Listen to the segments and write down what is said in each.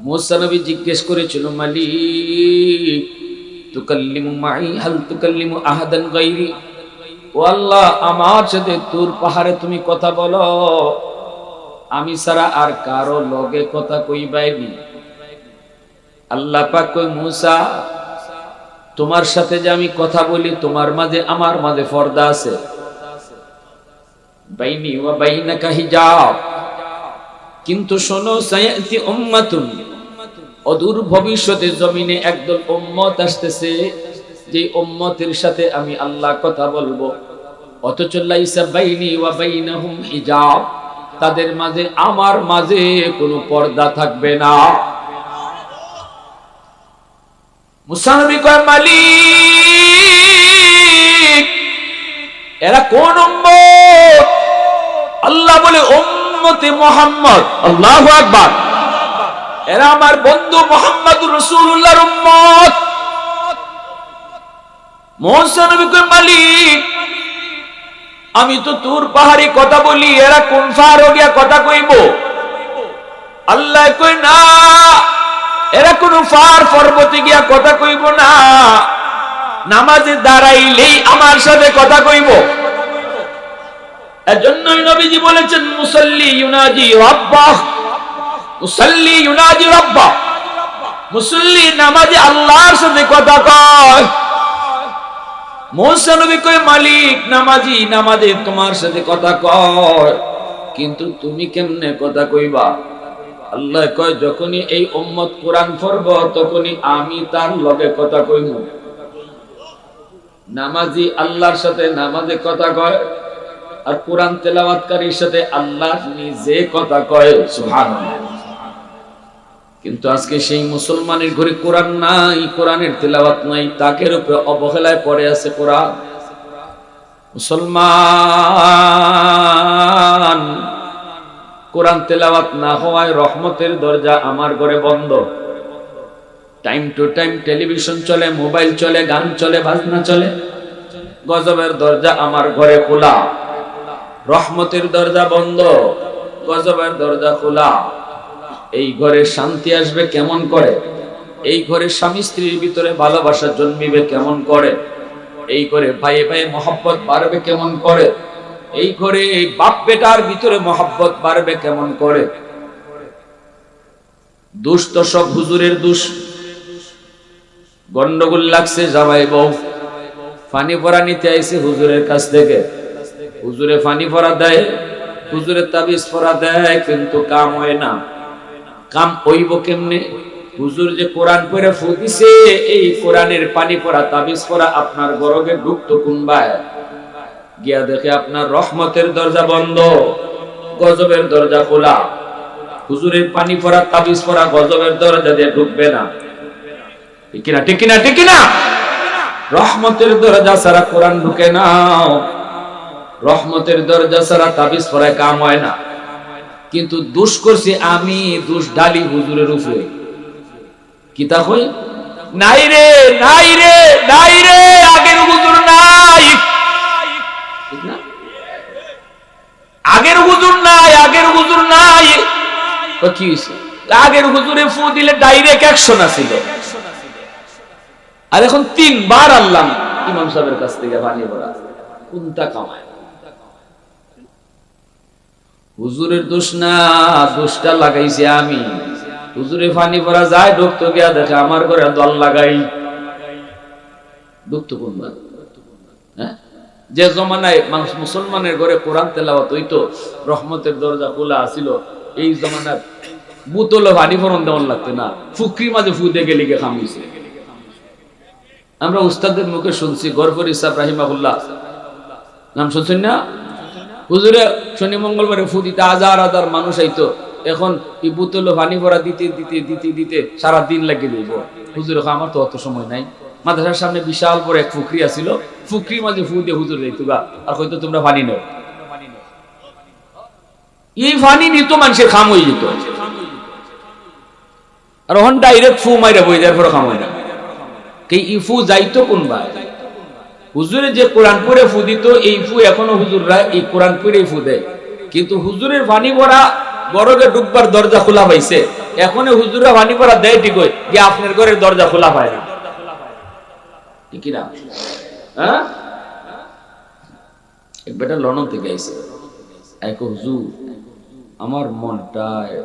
মুসা নবী জিজ্ঞেস করেছিল, মালিক তুকাল্লিমু মাই হাল তুকাল্লিমু আহাদান গায়রি, ও আল্লাহ আমার সাথে তুর পাহাড়ে তুমি কথা বলো, আমি ছাড়া আর কারো লগে কথা কইবাইনি। আল্লাহ পাক কই, মুসা তোমার সাথে যে আমি কথা বলি তোমার মাঝে আমার মাঝে পর্দা আছে, বাইনি ওয়া বাইনাকা হিজাব। কিন্তু শোনো, সায়াতি উম্মাতুন, অদূর ভবিষ্যতে জমিনে একদল উম্মত আসতেছে, যে উম্মতের সাথে আমি আল্লাহ কথা বলবো, অথচ লাইসা বাইনি ওয়া বাইনাহুম হিজাব, তাদের মাঝে আমার মাঝে কোনো পর্দা থাকবে না। মুসা নবী কয়, মালিক এরা কোন উম্মত? আল্লাহ বলে, উম্মতে মুহাম্মদ। আল্লাহু আকবার। এরা আমার বন্ধু মুহাম্মদুর রাসূলুল্লাহর উম্মত। মুসা নবী কয়, মালিক আমি তো তুর পাহাড়ে কথা বলি, এরা কোন পাহাড়ে গিয়া কথা কইব? আল্লাহ কই, না, এরা কোন পাহাড় পর্বতে গিয়া কথা কইব না, নামাজে দাঁড়াইলেই আমার সাথে কথা কইব। এজন্যই নবীজি বলেছেন, মুসাল্লি ইউনাজি রাব্বাহ, মুসাল্লি ইউনাজি রাব্বাহ, মুসাল্লি নামাজে আল্লাহর সাথে কথা কয়। মুসা নবী কয়, মালিক নামাজি নামাজে তোমার সাথে কথা কয়, কিন্তু তুমি কেমনে কথা কইবা? আল্লাহ কয়, যখনই এই উম্মত কোরআন পড়ব তখনই আমি তার লগে কথা কইব। নামাজি আল্লাহর সাথে নামাজে কথা কয়, আর কোরআন তেলাওয়াতকারীর সাথে আল্লাহ নিজে কথা কয়। সুবহানাল্লাহ। কিন্তু আজকে সেই মুসলমানের ঘরে কোরআন নাই, কোরআনের তেলাওয়াত নাই, তাকের উপরে অবহেলায় পড়ে আছে কোরআন। মুসলমান, কোরআন তেলাওয়াত না হওয়ায় রহমতের দরজা আমার ঘরে বন্ধ। টাইম টু টাইম টেলিভিশন চলে, মোবাইল চলে, গান চলে, বাজনা চলে, গজবের দরজা আমার ঘরে খোলা। রহমতের দরজা বন্ধ, গজবের দরজা খোলা। এই ঘরে শান্তি আসবে কেমন করে? এই ঘরে স্বামী স্ত্রীর ভিতরে ভালোবাসা জন্মিবে কেমন করে? এই ঘরে ভাইয়ে ভাইয়ে মহব্বত বাড়বে কেমন করে? এই ঘরে এই বাপ বেটার ভিতরে মহব্বত বাড়বে কেমন করে? দোষ তো সব হুজুরের দোষ। গন্ডগোল লাগছে, জামাই বউ পানি পরা নিতে আইছে হুজুরের কাছ থেকে, হুজুরে পানি পরা দেয়, হুজুরের তাবিজ পরা দেয়, কিন্তু কাম হয় না। কাম হইব কেমনে? হুজুর যে কোরআন পড়ে ফু দিছে, এই কোরআনের পানি পরা তাবিজ পরা আপনার গরগে ঢুকতো কোনবায়? গিয়া দেখে আপনার রহমতের দরজা বন্ধ, গজবের দরজা খোলা। হুজুরের পানি পরা তাবিজ পরা গজবের দরজা দিয়ে ঢুকবে না। ঠিক কিনা? ঠিক কিনা? ঠিক কিনা? রহমতের দরজা ছাড়া কোরআন ঢুকে না, রহমতের দরজা ছাড়া তাবিজ পরায় কাম হয় না। কিন্তু দোষ করছি আমি, দোষ ডালি হুজুরের উপরে। কি তা হই? নাই রে, নাই রে, নাই রে, আগের হুজুর নাই। ঠিক না? আগের হুজুর নাই, আগের হুজুর নাই। তো কি হইছে? আগের হুজুরে ফু দিলে ডাইরেক্ট অ্যাকশন আছিল, আর এখন 3 বার আল্লাহ ইমাম সাহেবের কাছ থেকে পানি ভরা। কোনটা কামায়? হুজুরের দোষ না, দোষটা লাগাইছি আমি। হুজুরে পানি ভরা যায়, ঢুকতো গিয়া দেখে আমার ঘরে দল লাগাই। ঢুকতো কোনবার? হ্যাঁ, যে জমানায় মুসলমানের ঘরে কোরআন তেলাওয়াত হইতো, রহমতের দরজা খোলা আছিল, এই জমানার বোতলে পানি ভরণ দেওয়ার লাগতো না, ফুকরি মাঝে ফুদে গেলি গে খামিছে। আমরা উস্তাদের মুখে শুনছি, গরফর ইসাব রাহিমাহুল্লাহ নাম শুনছেন না? হুজুরে শনি মঙ্গলবারে ফু দিতে হাজার হাজার মানুষ আইতো, এখন এই বোতলে পানি ভরা দিতে দিতে দিতে দিতে সারা দিন লাগিয়ে দিব। হুজুরে আমার তো অত সময় নাই। মাদ্রাসার সামনে বিশাল বড় এক ফুকরি আছিল, ফুকরি মাঝে ফু দিয়ে হুজুর যাইতো গা, আর হয়তো তোমরা পানি নাও। এই পানি নিত মানুষের খাম হয়ে যেত, আর ওখান ডাইরেক্ট ফু মাইরা বই দেওয়ার পরে খাম হয় না। এই ফু যাইতো কোনবার? হুজুরে যে কোরআন পড়ে ফু দিত, এই ফু এখনো হুজুররা এই কোরআন পড়ে ফু দেয়। কিন্তু হুজুরের পানি ভরা বড়কে ডুববার দরজা খোলা পাইছে, এখন হুজুরা পানি পড়া দেয় ঠিক হয় যে আপনার ঘরের দরজা খোলা পায় না, ঠিক না? হ্যাঁ, এক বেটা লন্ডন থেকে আইছে, এক হুজুর আমার মনটায়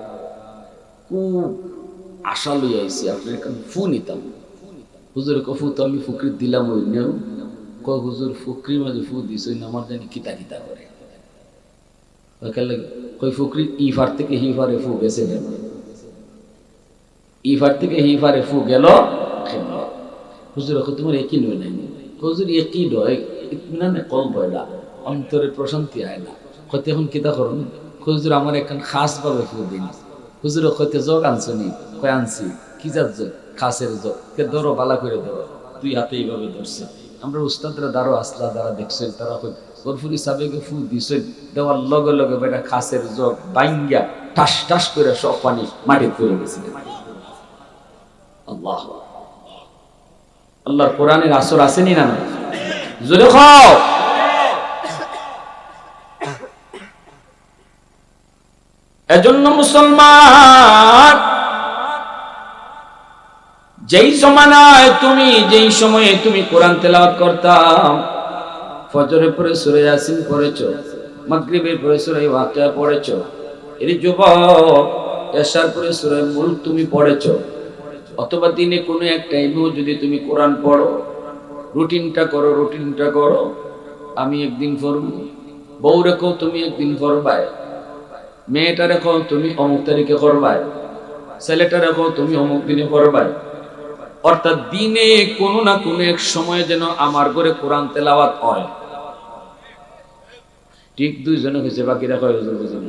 খুব আশা লই আইছি, আপনার কাছে ফু নিতাম। হুজুর কফু তো আমি ফুকরি দিলাম, ওই নেও ক হুজুর ফুকরির মাঝে ফু দিস ওই আমার জানি কিতা কিতা করে কই ফুকরি ইফার থেকে হিফারে ফু গেছে, ইফার থেকে হিফারে ফু গেল। হুজুর তোমার একই নয় নাই, হুজুর একই নয় ইতনানে কল বয়লা, অন্তরে প্রশান্তি হয় না। কত এখন কিতা করুন, হুজুর আমার এখন খাস ভাবে ফু দিন। হুজুর কত জগ আনছনি, কয় আনছি। কি যার জগ? খাসের জগ। কে ধরো বালা করে ধরো, দুই হাতে এইভাবে ধরছে। আমরা উস্তাদরা দাঁড়ো আসলা যারা দেখছেন তারা কই গরফুরি সাবেকে ফু দিছেন, দেওয়ার লগে লগে বেটা খাসের জগ বাইঙ্গা ঠাস ঠাস করে সব পানি মাটি পড়ে গেছিলেন। আল্লাহ, আল্লাহর কোরআনের আসর আসেনি না? না জোরে খাও। এজন্য মুসলমান, যেই জমানায় তুমি যেই সময়ে তুমি কোরআন তেলাওয়াত করতাম, ফজরের পরে সূরা ইয়াসিন পড়েছো, মাগরিবের পরে সূরা ওয়াকিয়া পড়েছো, এর যুবক এশার পরে সূরা মুলক তুমি পড়েছো, অথবা দিনে কোনো এক টাইমেও যদি তুমি কোরআন পড়ো, রুটিনটা করো। আমি একদিন পড়ব, বউ রেখো তুমি একদিন পড়বাই, মেয়েটা রেখো তুমি অমুক তারিখে করবাই, ছেলেটা রেখো তুমি অমুক দিনে করবাই। অর্থাৎ দিনে কোনো না কোনো এক সময় যেন আমার ঘরে কোরআন তেলাওয়াত হয়। ঠিক দুইজনে হয়েছে, বাকিরা কয় হুজুর বুঝেন।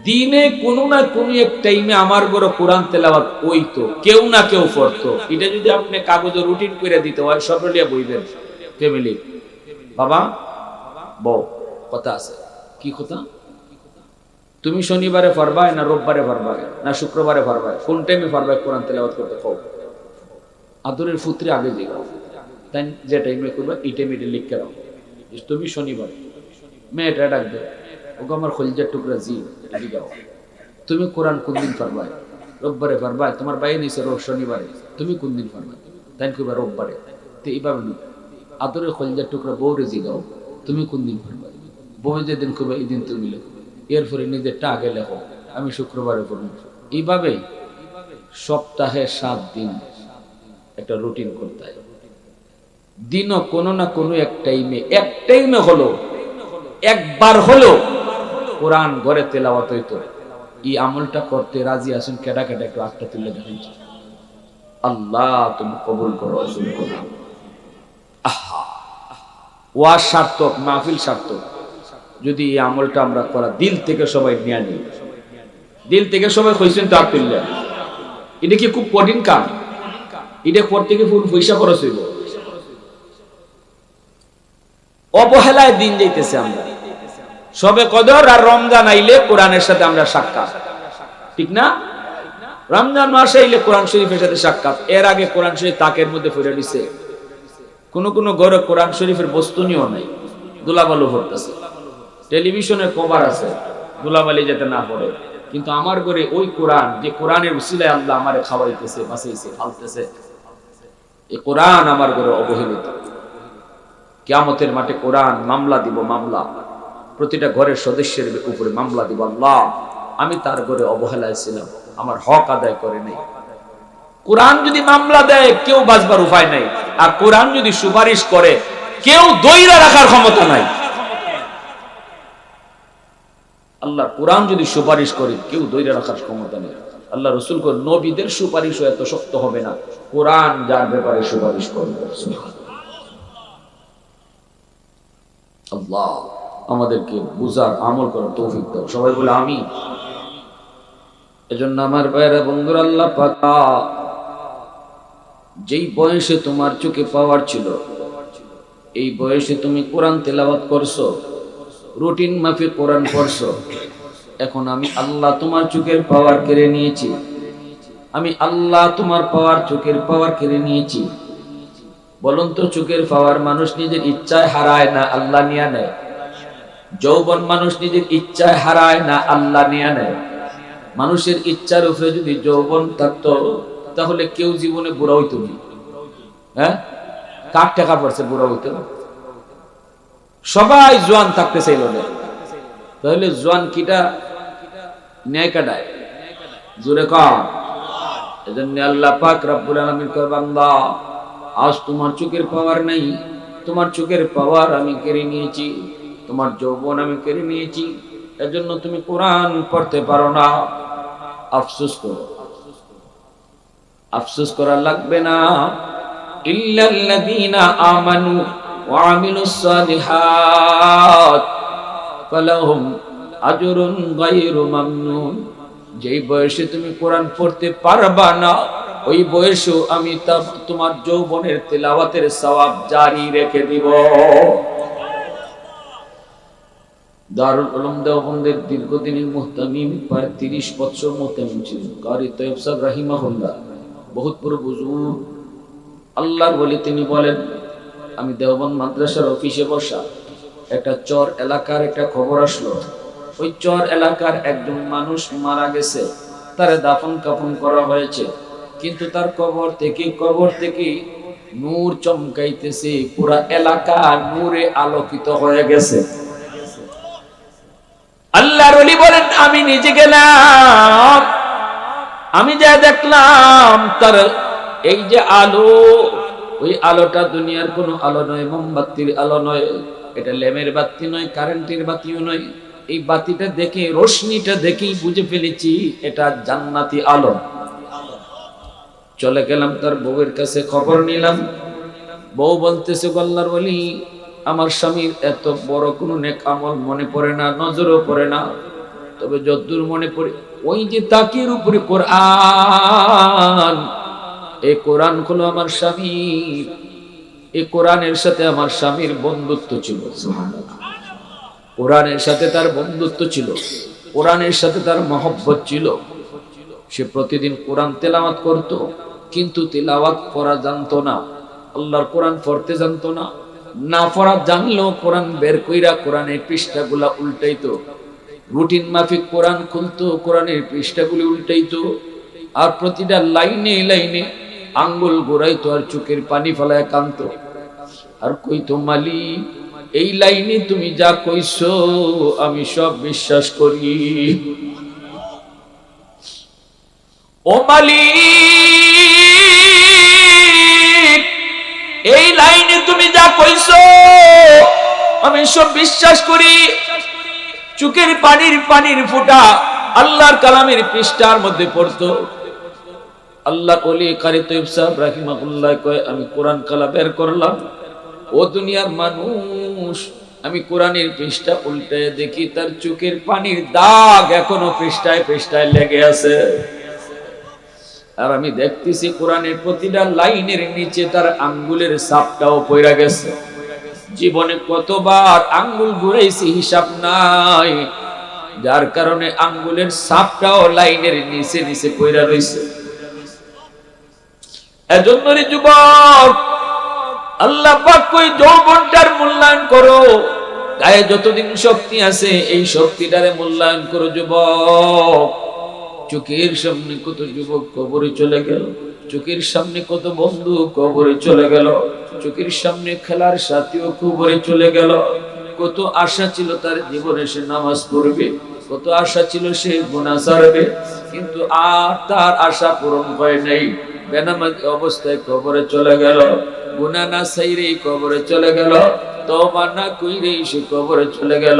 দিনে কোনো না কোনো এক টাইমে আমার ঘরে কোরআন তেলাওয়াত হইতো, কেউ না কেউ পড়তো। এটা যদি আপনি কাগজে রুটিন করে দিতে হয়, সরলিয়া বইবেন ফ্যামিলি, বাবা বউ কথা আছে। কি কথা? তুমি শনিবারে পারবাই না রোববারে পারবাই না শুক্রবারে পারবাই, কোন টাইমে পারবাই কোরআন তেলাওয়াত করতে? কও। আদরের পুত্রে আগে জিগাও, তাই যে টাইমে করবা এই টাইমে লিখে রাখো। তুমি শনিবারে, মেয়েটা ডাকবে, ওকে আমার খলিজার টুকরা জি জিগাও, তুমি কোরআন কোন দিন পারবাই? রোববারে পারবাই? তোমার বাইরে নিছে রোজ শনিবারে, তুমি কোন দিন পারবাই? তাই কইবা রোববারে। তো এইভাবে না, আদরের খলিজার টুকরা বউরে জিগাও, তুমি কোন দিন পারবাই? বউ যেদিন কইবা এই দিন তুমি লেখো, এরপরে নিজেরটা আগে লেখো, আমি শুক্রবারে পড়ব। এইভাবে সপ্তাহে 7 দিন একটা রুটিন করতে হয়। দিনও কোনো না কোনো এক টাইমে হলো, একবার হলো কোরআন ঘরে তেলাওয়াত হইতো। এই আমলটা করতে রাজি আছেন? কেডা কেডা একটু আটটা তুলে দেখেন। আল্লাহ তুমি কবুল করো। আহা, ওয়াজ সার্থক, মাহফিল সার্থক যদি এই আমলটা আমরা করা দিল থেকে সবাই নিয়ে নিই। দিল থেকে সবাই কইছেন তো আব্দুল্লাহ, এটা কি খুব কঠিন কাম? এটা করতে গিয়ে ফুল পয়সা খরচ হইব। অবহেলায় দিন যাইতেছে আমরা। সবে কদর আর রমজান আইলে কোরআনের সাথে আমরা সাক্ষাৎ, ঠিক না? রমজান মাস আইলে কোরআন শরীফের সাথে সাক্ষাৎ। এর আগে কোরআন শরীফ তাকের মধ্যে ফিরে দিছে। কোন ঘরে কোরআন শরীফের বস্তুনিও নাই, দুলাবালু ভরতেছে। টেলিভিশনের কভার আছে, দুলাবালি যাতে না পড়ে। কিন্তু আমার ঘরে ওই কোরআন, যে কোরআনের উসিলায় আল্লাহ আমারে খাওয়াইতেছে, বাঁচাইছে, ফালতেছে, এই কোরআন আমার ঘরে অবহেলিত। কিয়ামতের মাঠে কোরআন মামলা দিব, মামলা প্রতিটা ঘরের সদস্যের উপরে মামলা দিব। আল্লাহ, আমি তার ঘরে অবহেলায় ছিলাম, আমার হক আদায় করে নাই। কোরআন যদি মামলা দেয় কেউ বাঁচবার উপায় নাই, আর কোরআন যদি সুপারিশ করে কেউ দইরা রাখার ক্ষমতা নাই। আল্লাহ কোরআন যদি সুপারিশ করে কেউ দইরা রাখার ক্ষমতা নেই। আল্লাহ রসুল করে নবীদের সুপারিশও এত শক্ত হবে না, কোরআন যার ব্যাপারে সুপারিশ করবে। আল্লাহ আমাদেরকে বুঝার, আমল করার তৌফিক দাও। সবাই বলে আমি। এজন্য আমার ভাইরা বন্ধুরা, আল্লাহ পাক যেই বয়সে তোমার চোখে পাওয়ার ছিল, এই বয়সে তুমি কোরআন তেলাওয়াত করছো, রুটিন মাফিক কোরআন পড়ছো। এখন আমি আল্লাহ তোমার চোখের পাওয়ার কেড়ে নিয়েছি। আমি আল্লাহ তোমার চোখের পাওয়ার কেড়ে নিয়েছি। বলুন তো, চোখের পাওয়ার মানুষ নিজের ইচ্ছায় হারায় না আল্লাহ নিয়ে নেয়? যৌবন মানুষ নিজের ইচ্ছায় হারায় না আল্লাহ নিয়ে নেয়? মানুষের ইচ্ছার উপরে যদি যৌবন থাকতো তাহলে কেউ জীবনে বুড়া হইতো না। হ্যাঁ, কার টাকা পড়ছে বুড়া হইতো? সবাই জোয়ান থাকতে চাইল না, তাহলে জোয়ান কিটা ন্যায় কাটায়? জোরে কর। এজন্য আল্লাহ পাক রব্বুল আলামিন কয়, বান্দা আজ তোমার চোখের পাওয়ার নাই, তোমার চোখের পাওয়ার আমি কেড়ে নিয়েছি, তোমার যৌবন আমি কেড়ে নিয়েছি, এজন্য তুমি কোরআন পড়তে পারো না। আফসোস করো, আফসোস করা লাগবে না। ইল্লাল্লাযীনা আমানু ওয়া আমিলুস সালিহাত ফালাহুম আজরুন গায়রু মামনুন। যেই বয়সে তুমি কোরআন পড়তে পারবা না, ওই বয়সেও আমি তোমার যৌবনের তিলাওয়াতের সওয়াব জারি রেখে দিব। দারুল উলুম দেওবন্দের দীর্ঘদিনের মুহতামিম, প্রায় 30 বছর মুহতামিম ছিলেন কারি তৈয়ব সাহেব রাহিমাহুল্লাহ, বহুত বড় বুজুর্গ আল্লাহর ওলি। তিনি বলেন, আমি দেওবন্দ মাদ্রাসার অফিসে বসা, একটা চর এলাকার একটা খবর আসলো, ওই চর এলাকার একজন মানুষ মারা গেছে, তার দাফন কাফন করা হয়েছে, কিন্তু তার কবর থেকে নূর চমকাইতেছে, পুরা এলাকা নূরে আলোকিত হয়ে গেছে। আল্লাহর ওলি বলেন, আমি নিজে গেলাম, আমি যা দেখলাম তার এই যে আলো, ওই আলোটা দুনিয়ার কোনো আলো নয়, মোমবাতির আলো নয়, এটা ল্যাম্পের বাতি নয়, কারেন্টের বাতিও নয়। এই বাতিটা দেখে, রোশনিটা দেখেই বুঝে ফেলেছি এটা জান্নাতি আলো। চলে গেলাম তার বউয়ের কাছে, খবর নিলাম। বউ বলতেছে, আল্লাহর ওলি, আমার স্বামীর এত বড় কোনো নেক আমল মনে পড়ে না, নজরও পড়ে না, তবে যতদূর মনে পড়ে ওই যে তাকির উপরে কোরআন, এই কোরআন হলো আমার স্বামী, এই কোরআনের সাথে আমার স্বামীর বন্ধুত্ব ছিল। কোরআনের সাথে তার বন্ধুত্ব ছিল, কোরআনের সাথে তার মহব্বত ছিল। সে প্রতিদিন কোরআন তেলাওয়াত করত, কিন্তু তেলাওয়াত পড়া জানতো না, আল্লাহর কোরআন পড়তে জানতো না। না পড়া জানলেও কোরআন বের কইরা কোরআনের পৃষ্ঠাগুলা উল্টাইতো, রুটিন মাফিক কোরআন খুলতো, কোরআনের পৃষ্ঠাগুলি উল্টাইতো, আর প্রতিটা লাইনে লাইনে আঙ্গুল ঘোরাইতো, আর চোখের পানি ফেলায় কাঁদতো, আর কইতো, মালিক এই লাইনে তুমি যা কইছো আমি সব বিশ্বাস করি। ও মালিক এই লাইনে তুমি যা কইছো আমি সব বিশ্বাস করি। চোখের পানির ফোঁটা আল্লাহর কালামের পৃষ্ঠার মধ্যে পড়তো। আল্লাহ ওলি কারি তৈয়ব সাহেব রাহিমাহুল্লাহ কয়, আমি কোরআন কালা বের করলাম, ও দুনিয়ার মানুষ, আমি কোরআনের পৃষ্ঠা উল্টে দেখি তার চোখের পানির দাগ এখনো পৃষ্ঠায় পৃষ্ঠায় লেগে আছে। আর আমি দেখতেছি কোরআনের প্রতিটা লাইনের নিচে তার আঙ্গুলের ছাপটাও পড়ে গেছে। জীবনে কতবার আঙ্গুল ঘুরাইছি হিসাব নাই, যার কারণে আঙ্গুলের ছাপটাও লাইনের নিচে নিচে পড়ে রয়েছে। এজন্য রে যুবক, আল্লাহ পাক কই যৌবনটার মূল্যায়ন করো, গায়ে যতদিন শক্তি আছে এই শক্তিটারে মূল্যায়ন করো যুবক। চোখের সামনে কত যুবক কবরে চলে গেল, চোখের সামনে কত বন্ধু কবরে চলে গেল, চোখের সামনে খেলার সাথীও কবরে চলে গেল। কত আশা ছিল তার জীবনে সে নামাজ পড়বে, কত আশা ছিল সে গুনাহ ছাড়বে, কিন্তু আর তার আশা পূরণ হয় নাই। বেনামাজি অবস্থায় কবরে চলে গেল, গুনাহ না ছাইরেই কবরে চলে গেল, তওবা না কইরেই সে কবরে চলে গেল।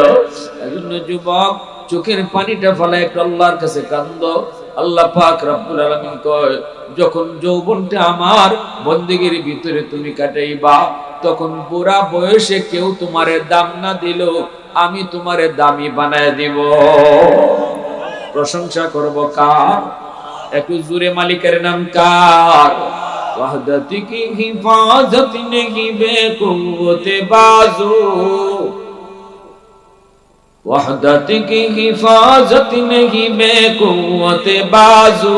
এজন্য যুবক, চোখের পানিটা ফেলে একটু আল্লাহর কাছে কান্দো। আল্লাহ পাক রব্বুল আলামিন কয়, যখন যৌবনটা আমার বন্দেগীর ভিতরে তুমি কাটাইবা, তখন বুড়া বয়সে কেউ তোমারে দাম না দিল, আমি তোমারে দামি বানায় দিব। প্রশংসা করব কার? একটু জোরে মালিকের নাম কার? ওয়াহদাতি কি হিফাজত নেহি বেকুওতে বাজু, वहदत की हिफाजत नहीं बेकुवत बाजू,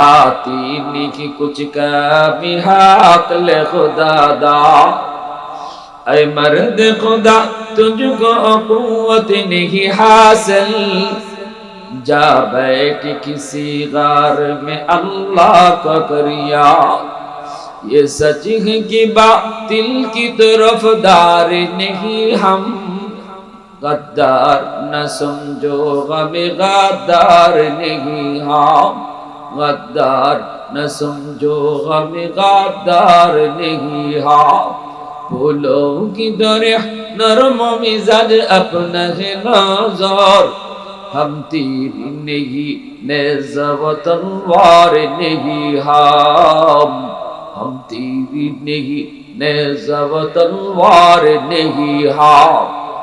आती नहीं कुछ का भी हक ले खुदा दा, ऐ मर्द खुदा तुझको कुव्वत नहीं हासिल, जा बैठ किसी गार में अल्लाह का करिया ये सच है कि बातिल की तरफदार नहीं हम गद्दार न समझो गमे गद्दार नहीं हम गद्दार न समझो गमे गद्दार नहीं हम फूलों की तरह नरम मिजाज अपना है नजर हम तीर नहीं नेज़ा व तलवार नहीं हम तीर नहीं नेज़ा व तलवार नहीं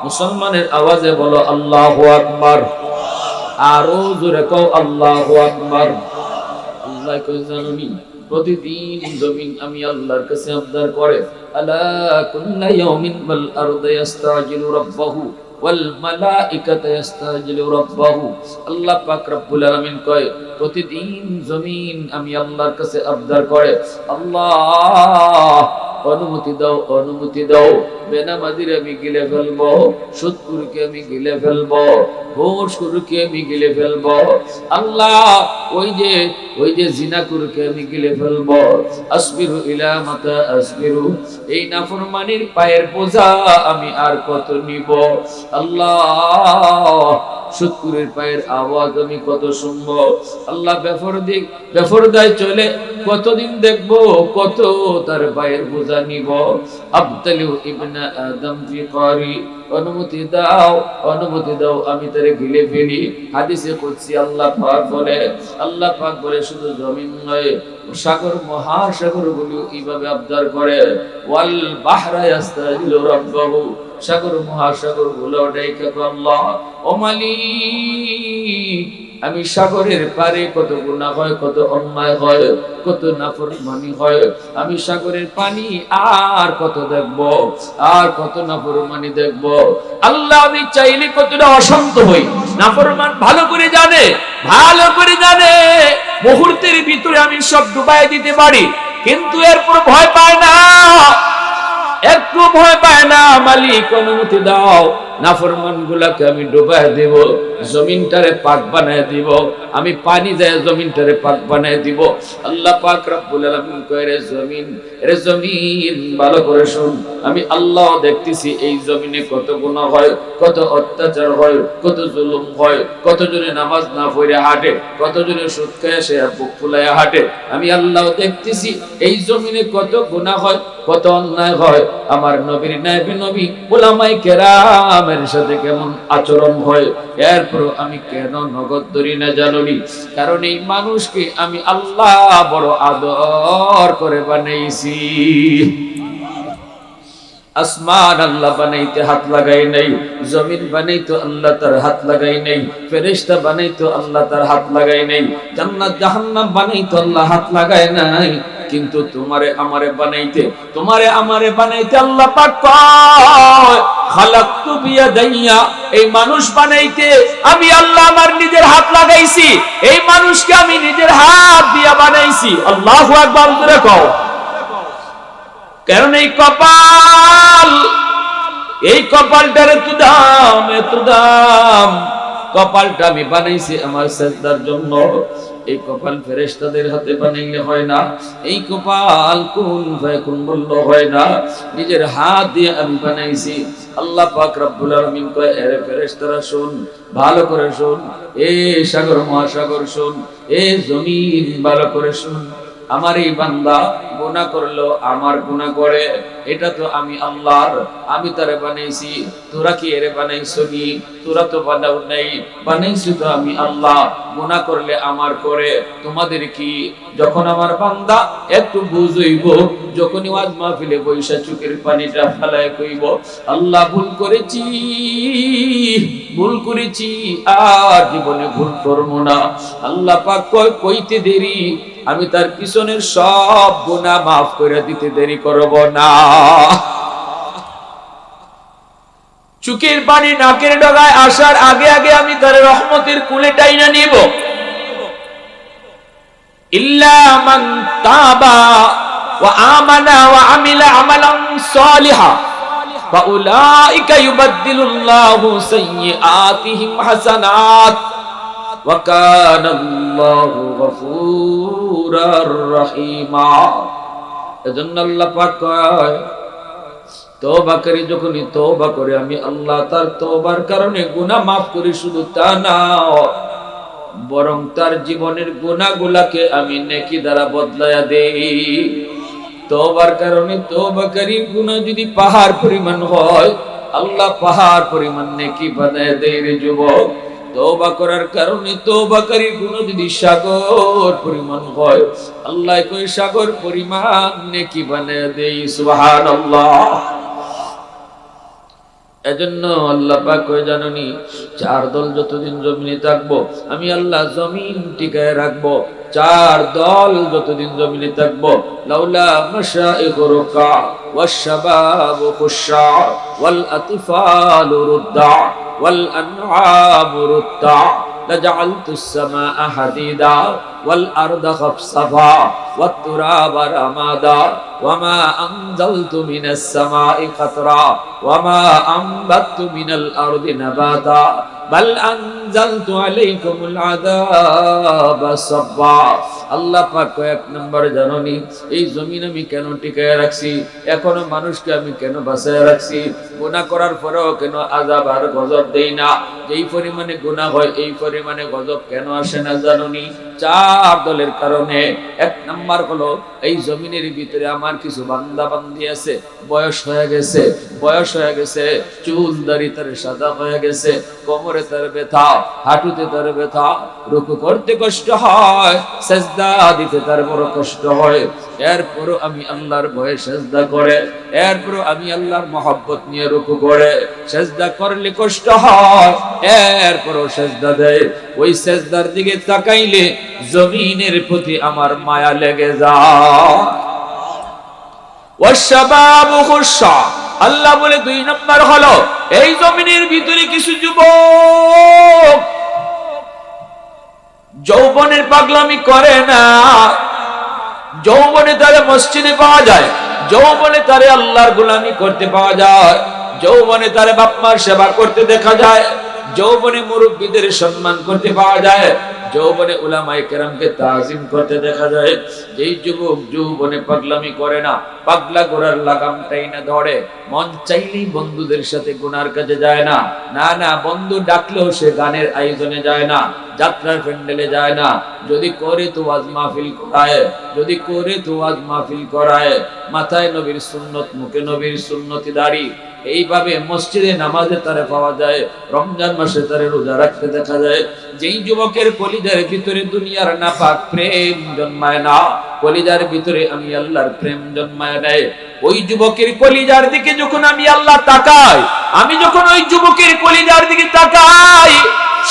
मुसलमाনের আওয়াজে বলো আল্লাহু আকবার আরো জোরে কও আল্লাহু আকবার আল্লাহ কই জানি প্রতিদিন জমিন আমি আল্লাহর কাছে আবদার করে আলা কুল্লা ইয়াউমিন ওয়াল আরদু ইস্তাজিলু রাব্বাহু ওয়াল মালাইকাতু ইস্তাজিলু রাব্বাহু আল্লাহ পাক রব্বুল আলামিন কয় প্রতিদিন জমিন আমি আল্লাহর কাছে আবদার করে আল্লাহ অনুমতি দাও বেনামাজির আমি গিলে ফেলবো সুদখোরকে আমি গিলে ফেলবো ঘুষখোরকে আমি গিলে ফেলবো আল্লাহ ওই যে জিনাখোরকে আমি গিলে ফেলবো আসবিরু ইলা মাতা আসবিরু এই নাফরমানির পায়ের বোঝা আমি আর কত নিব আল্লাহ সুদখোরের পায়ের আওয়াজ আমি কত শুনবো আল্লাহ বেফরদায় চলে কতদিন দেখবো কত তার পায়ের বোঝা নিব আবতালু ইবনা আদম ফি কারি অনুমতি দাও আমি তারে গিলে ফেলি হাদিসে কুদসি আল্লাহ পাক বলে শুধু জমিন নয় সাগর মহাসাগর গুলো এইভাবে আবদার করে ওয়াল বাহরা ইস্তাজিলু রাব্বাহু সাগর মহাসাগর গুলো ডাইকা আল্লাহ ও মালিক আমি সাগরের পারে কত গুনাহ হয় কত অন্যায় হয় কত নাফরমানি হয় আমি সাগরের পানি আর কত দেখব আর কত নাফরমানি দেখব আল্লাহ আমি চাইলে কতটা অশান্ত হই নাফরমান ভালো করে জানে মুহূর্তের ভিতরে আমি সব ডুবাই দিতে পারি কিন্তু এরপর ভয় পায় না একটু ভয় পায় না মালিক অনুমতি দাও নাফরমান গুলাকে আমি ডুবাই দেব জমিনটারে পাক বানায় দিব আমি পানি যায় জমিনটারে পাক বানায় দিব আল্লাহ পাক রব্বুল আলামিন কয় রে জমিন ভালো করে শুন আমি আল্লাহ দেখতেছি এই জমিনে কত গুনাহ হয় কত অত্যাচার হয় কত জুলুম হয় কত জনে নামাজ না পড়ে হাঁটে কত জনে সুদ খায় সে বুক ফুলায় হাঁটে আমি আল্লাহ দেখতেছি এই জমিনে কত গুনাহ হয় কত অন্যায় হয় আমার নবীর নায়েবে নবী উলামায়ে কেরামের সাথে কেমন আচরণ হয় এরপর আমি কেন নগদ ধরি না জানি কারণ এই মানুষকে আমি আল্লাহ বড় আদর করে বানাইছি আসমান আল্লাহ বানাইতে হাত লাগাই নাই জমিন বানাইতো আল্লাহ তার হাত লাগাই নাই ফেরেশতা বানাইতো আল্লাহ তার হাত লাগাই নাই জান্নাত জাহান্নাম বানাইতো আল্লাহ হাত লাগায় নাই কিন্তু তোমারে আমারে বানাইতে আল্লাহ পাক কয় খালাকতু বিয়াদাইয়া এই মানুষ বানাইতে আমি আল্লাহ আমার নিজের হাত লাগাইছি এই মানুষকে আমি নিজের হাত দিয়া বানাইছি আল্লাহু আকবার জোরে কও কারণ এই কপালটার এত দাম কপালটা আমি বানাইছি আমার সিজদার জন্য এই কপাল ফেরেশতাদের হাতে বানাইলে হয় না এই কপাল কুন ফায়াকুন বললে হয় না নিজের হাত দিয়ে আমি বানাইছি আল্লাহ পাক রব্বুল আলামিন কয় এরে ফেরেশতারা শুন ভালো করে শুন এই সাগর মহাসাগর শুন এই জমিন ভালো করে শুন আমার এই বান্দা গুনাহ করলো আমার গুনাহ করে এটা তো আমি আল্লাহর আমি তারে বানাইছি তোরা কি এরে বানাইছো নি তোরা তো বানাও নাই বানাইছি তো আমি আল্লাহ গুনাহ করলে আমার করে তোমাদের কি যখন আমার বান্দা একটু বুঝইব যখনই ওয়াজ মাহফিলে বইসা চোখের পানিটা ফেলায় কইব আল্লাহ ভুল করেছি আর জীবনে ভুল করব না আল্লাহ পাক কইতে দেরি আমি তার পিছনের সব গুনাহ maaf করে দিতে দেরি করব না চোখের পানি নাকের ডগায় আসার আগে আগে আমি তার রহমতের কুলে টাইনা নিব ইল্লা মান তাবা ওয়া আমানা ওয়া আমিলা আমালান সালিহা ফাউলাইকা ইউবাদদিলুল্লাহু সাইয়্যাতিহিম হাসানাত ওয়া কানা আল্লাহু গফুরার রহিমা। এজন্য আল্লাহ পাক কয় তওবা করি, যখনই তওবা করে আমি আল্লাহ তার তওবার কারণে গুনাহ maaf করি, শুধু তা না বরং তার জীবনের গুনাহগুলোকে আমি নেকি দ্বারা বদলায়া দেই। তওবার কারণে তওবাকারীর গুনাহ যদি পাহাড় পরিমাণ হয়, আল্লাহ পাহাড় পরিমাণ নেকি বানায় দেয় রে যুবক। তওবা করার কারণে তওবাকারীর গুনাহ যদি সাগর পরিমাণ হয়, আল্লাহ কই সাগর পরিমাণ নেকি বানায় দেয়। সুবহানাল্লাহ। এজন্য আল্লাহ পাক কয় জানোনি, চার দল যতদিন জমিনে থাকবো আমি আল্লাহ জমিন টিকায় রাখবো। চার দল যতদিন জমিনে থাকবো, লাউলা মাশাইখু রুকা ওয়াশ-শাবাবু খুশা ওয়াল আতফালু রুদ্দা ওয়াল আনআমু রুদ্দা লাজাআলতুস সামাআ হাদিদা ওয়াল আরদা খাফসাফা ওয়াত তুরাবা রামাদা ওয়ামা আনজালতু মিনাস সামাই কাতরা ওয়ামা আমবাতু মিনাল আরদি নাবাতা বাল আনজালতু আলাইকুমুল আযাবা সাব্বা। আল্লাহ পাক এক নম্বর জানোনি এই জমিন আমি কেন টিকায় রাখছি, এখনো মানুষকে আমি কেন বাঁচায় রাখছি, গুনাহ করার পরেও কেন আযাব আর গজব দেই না। যেই পরিমাণে গুনাহ হয় এই পরিমাণে গজব কেন আসে না জানোনি? চার দলের কারণে। এক নাম্বার হলো এই জমিনের ভিতরে আমার কিছু বান্দা বান্দি আছে, বয়স হয়ে গেছে, চুল দাড়ি তার সাদা হয়ে গেছে, কোমরে তার ব্যথা, হাঁটুতে তার ব্যথা, রুকু করতে কষ্ট হয়, সেজদা দিতে তার বড় কষ্ট হয়। এরপরও আমি আল্লাহর ভয়ে সেজদা করে, এরপরও আমি আল্লাহর মহব্বত নিয়ে রুকু করে, সেজদা করলে কষ্ট হয়, এরপরও সেজদা দেয়। ওই সেজদার দিকে তাকাইলে জমিনের প্রতি আমার মায়া লেগে যায়। ওয়াশ-শাবাবু খুশা, আল্লাহ বলে দুই নাম্বার হলো এই জমিনের ভিতরে কিছু যুবক যৌবনের পাগলামি করে না। যৌবনে তারে মসজিদে পাওয়া যায়, যৌবনে তারে আল্লাহর গোলামি করতে পাওয়া যায়, যৌবনে তারে বাপ মার সেবা করতে দেখা যায়, যৌবনে মুরব্বীদের সম্মান করতে পাওয়া যায়, যৌবনে উলামায়ে কেরামকে তাজিম করতে দেখা যায়। যেই যুবক যৌবনে পাগলামি করে না, পাগলা গোরার লাগামটাই না ধরে, মন চাইলেই বন্ধুদের সাথে গুনার কাজে যায় না, না বন্ধু ডাকলেও সে গানের আয়োজনে যায় না, যাত্রার প্যান্ডেলে যায় না, যদি করে তো ওয়াজ মাহফিল করায়, মাথায় নবীর সুন্নত, মুখে নবীর সুন্নতি দাড়ি, এইভাবে মসজিদে নামাজে তারে পাওয়া যায়, রমজান মাসে তারে রোজা রাখতে দেখা যায়। যেই যুবকের কলিজার ভিতরে দুনিয়ার নাপাক প্রেম জন্মায় না, কলিজার ভিতরে আমি আল্লাহর প্রেম জন্মায় নেয়, ওই যুবকের কলিজার দিকে যখন আমি আল্লাহ তাকাই, আমি যখন ওই যুবকের কলিজার দিকে তাকাই,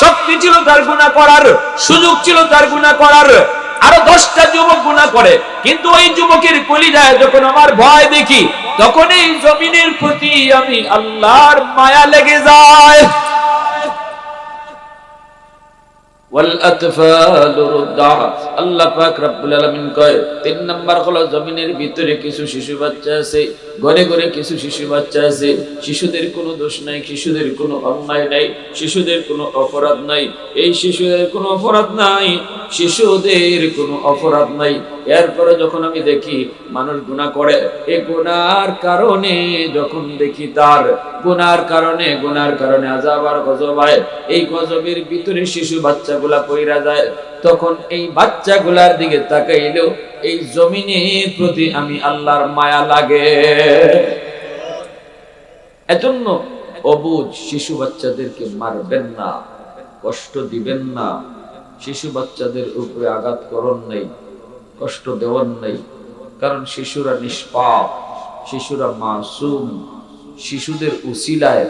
শক্তি ছিল তার গুনাহ করার, সুযোগ ছিল তার গুনাহ করার, আরো 10টা যুবক গুনাহ করে, কিন্তু ওই যুবকের কলিজায় যখন আমার ভয় দেখি, তখন এই জমিনের প্রতি আমি আল্লাহর মায়া লেগে যায়। ওয়াল আতফালু রুদ্দা, আল্লাহ পাক রব্বুল আলামিন কয় 3 নাম্বার হলো জমিনের ভিতরে কিছু শিশু বাচ্চা আছে, ঘরে ঘরে কিছু শিশু বাচ্চা আছে, শিশুদের কোনো দোষ নাই, শিশুদের কোনো অন্যায় নাই, শিশুদের কোনো অপরাধ নাই, এই শিশুদের কোনো অপরাধ নাই, শিশুদের কোনো অপরাধ নাই। এরপরে যখন আমি দেখি মানুষ গুনাহ করে, এই গুনার কারণে যখন দেখি তার গুনার কারণে আযাব আর গজব হয়, এই গজবের ভিতরে শিশু বাচ্চাগুলা পইরা যায়, তখন এই বাচ্চাগুলার দিকে তাকাইলেও এই জমিনের প্রতি আমি আল্লাহর মায়া লাগে। এজন্য অবুঝ শিশু বাচ্চাদেরকে মারবেন না, কষ্ট দিবেন না, শিশু বাচ্চাদের উপরে আঘাত করন নাই, কষ্ট দেওয়ার নাই, কারণ শিশুরা নিষ্পাপ, শিশুরা মাসুম। শিশুদের উসিলায়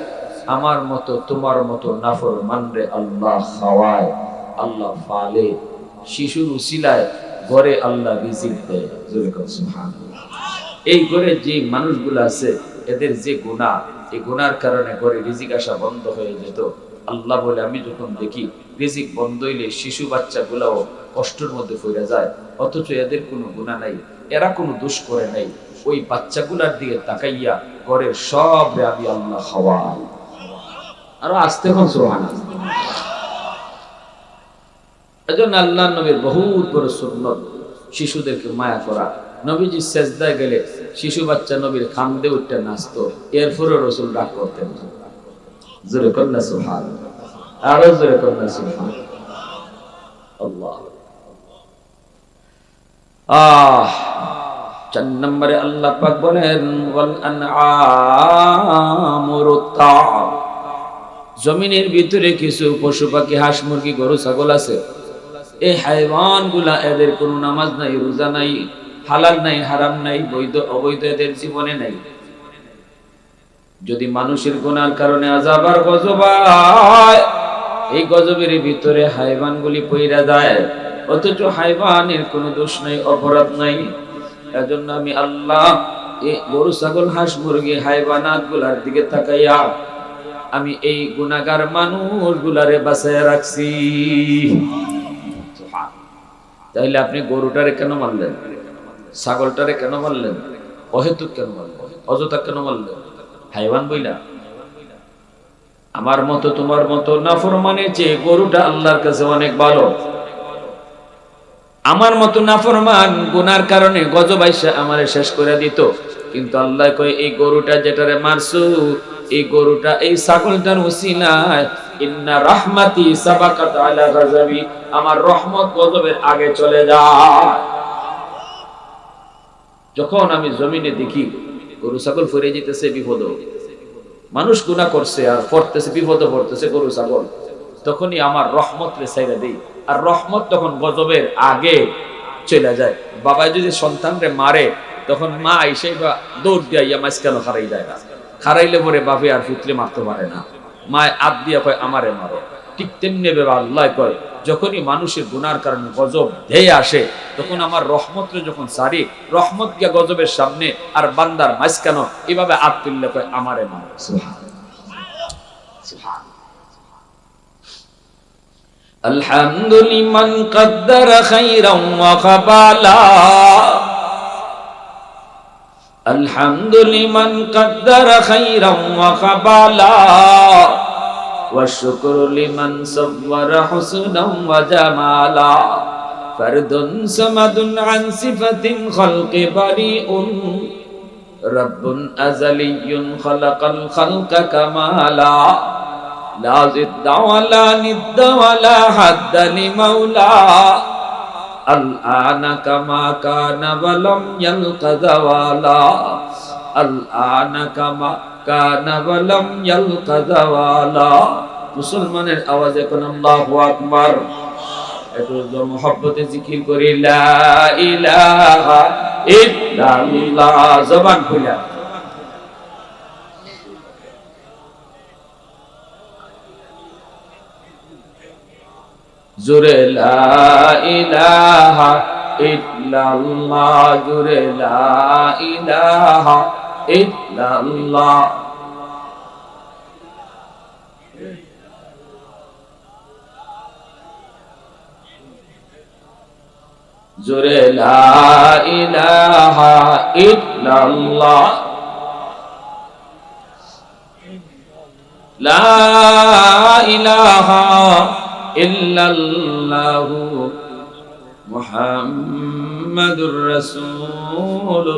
আমার মতো তোমার মতো নাফরমানরে আল্লাহ খাওয়ায়, আল্লাহ পালে, শিশুর উসিলায় ঘরে আল্লাহ রিজিক দেয়। সুবহানাল্লাহ। এই ঘরে যে মানুষগুলো আছে এদের যে গুনাহ, এই গুনার কারণে ঘরে রিজিক আসা বন্ধ হয়ে যেত। আল্লাহ বলে আমি যখন দেখি রিজিক বন্ধ হইলে শিশু বাচ্চাগুলাও কষ্টের মধ্যে পড়ে যায়, অথচ এদের কোনো গুনাহ নাই, এরা কোনো দোষ করে নাই, ওই বাচ্চাগুলার দিকে তাকাইয়া ঘরের সব আমি আল্লাহ খাওয়াই। আরো আসতে হন সুবহানাল্লাহ। এজন্য আল্লাহর নবীর বহুত বড় সুন্নত শিশুদেরকে মায়া করা। নবীজি সেজদায় গেলে শিশু বাচ্চা নবীর খামদে উঠতে নাচতো, এরপরে রাসূল রাগ করতেন না। জোরে কন্যা সুবহানাল্লাহ, আরো জোরে কন্যা সুবহানাল্লাহ। আল্লাহ 4 নম্বরে আল্লাহ পাক বলেন ওয়াল আনআমুরুতা, জমিনের ভিতরে কিছু পশু পাখি, হাঁস মুরগি গরু ছাগল আছে, এই হাইওয়ান গুলা, এদের কোনো নামাজ নাই, রোজা নাই, হালাল নাই, হারাম নাই, বৈধ অবৈধ এদের জীবনে নাই। যদি মানুষের গুনার কারণে আযাব আর গজব হয়, এই গজবের ভিতরে হাইওয়ান গুলি পইরা যায়, অথচ হাইওয়ানের কোনো দোষ নাই, অপরাধ নাই। এজন্য আমি আল্লাহ এই গরু ছাগল হাঁস মুরগি হাইওয়ানাত গুলার দিকে তাকাইয়া আমি এই গুনাহগার মানুষগুলারে বাঁচাইয়া রাখছি। তাইলে আপনি গরুটারে কেন মারলেন, ছাগলটারে কেন মারলেন, অহেতুক কেন মারলেন, অযথা কেন মারলেন? হাইওয়ান বইলা আমার মতো তোমার মতো নাফরমানের চেয়ে গরুটা আল্লাহর কাছে অনেক ভালো। আমার মতো নাফরমান গুনার কারণে গজব আইসা আমারে শেষ করে দিত, কিন্তু আল্লাহ কয় এই গরুটা যেটারে মারছো, এই গরুটা এই ছাগলটার উসিলায় ইন্না রাহমাতি সাবাকাত আলা গাযাবি, আমার রহমত গজবের আগে চলে যায়। যখন আমি জমিনে দেখি গরু ছাগল ফিরে যেতেছে বিপদ, মানুষ গুনাহ করছে আর পড়তেছে, বিপদে পড়তেছে গরু ছাগল, তখনই আমার রহমত রে ছাইরা দেই, আর রহমত তখন গজবের আগে চলে যায়। বাবা যদি সন্তানরে মারে, তখন মা এসে বা দৌড় দিয়া মাঝখানে হারাই যায় না, হারাইলে পরে বাপে আর পুত্রে মারতে পারে না, মা আদ দিয়া কয় আমারে মারো। ঠিক তেমনি ভাবে আল্লাহ কয় যখনই মানুষের গুনার কারণে গজব ধেয়ে আসে, তখন আমার রহমতরে যখন সারি, রহমত গিয়া গজবের সামনে আর বান্দার মাঝখানে এভাবে আদ তুললে কয় আমারে মারো। আলহামদুলিল্লাহ মান কদ্দারা খাইরাম ওয়া খাবালা, আলহামদুলিল্লাহ মান কদ্দারা খাইরাম ওয়া খাবালা, ওয়া শুকরু লিমান সাওয়ারা হুসনাম ওয়া জামালা, ফারদুন সামাদুন আন সিফাতিন খালকি বারিউন, রাব্বুন আযালিয়্যুন খালাকাল খালকা কামালা, লা জিদ্দা ওয়ালা নিদ্দা ওয়ালা হাদ্দা লিমাওলা, আল আনা কামা কানা ওয়ালাম ইয়ালকা যাওয়ালা, আল আনা কামা কানা ওয়ালাম ইয়ালকা যাওয়ালা। মুসলমানের আওয়াজে কোন আল্লাহু আকবার, একটু জোরে মুহাব্বতে জিকির করি লা ইলাহা ইল্লাল্লাহ, জবান খুলে জোরে লা ইলাহা ইল্লাল্লাহ, জোরে লা ইলাহা ইল্লাল্লাহ। জোরে লা ইলাহা ইল্লাল্লাহ, লা ইলাহা ইল্লাল্লাহু মুহাম্মাদুর রাসূলুল্লাহ।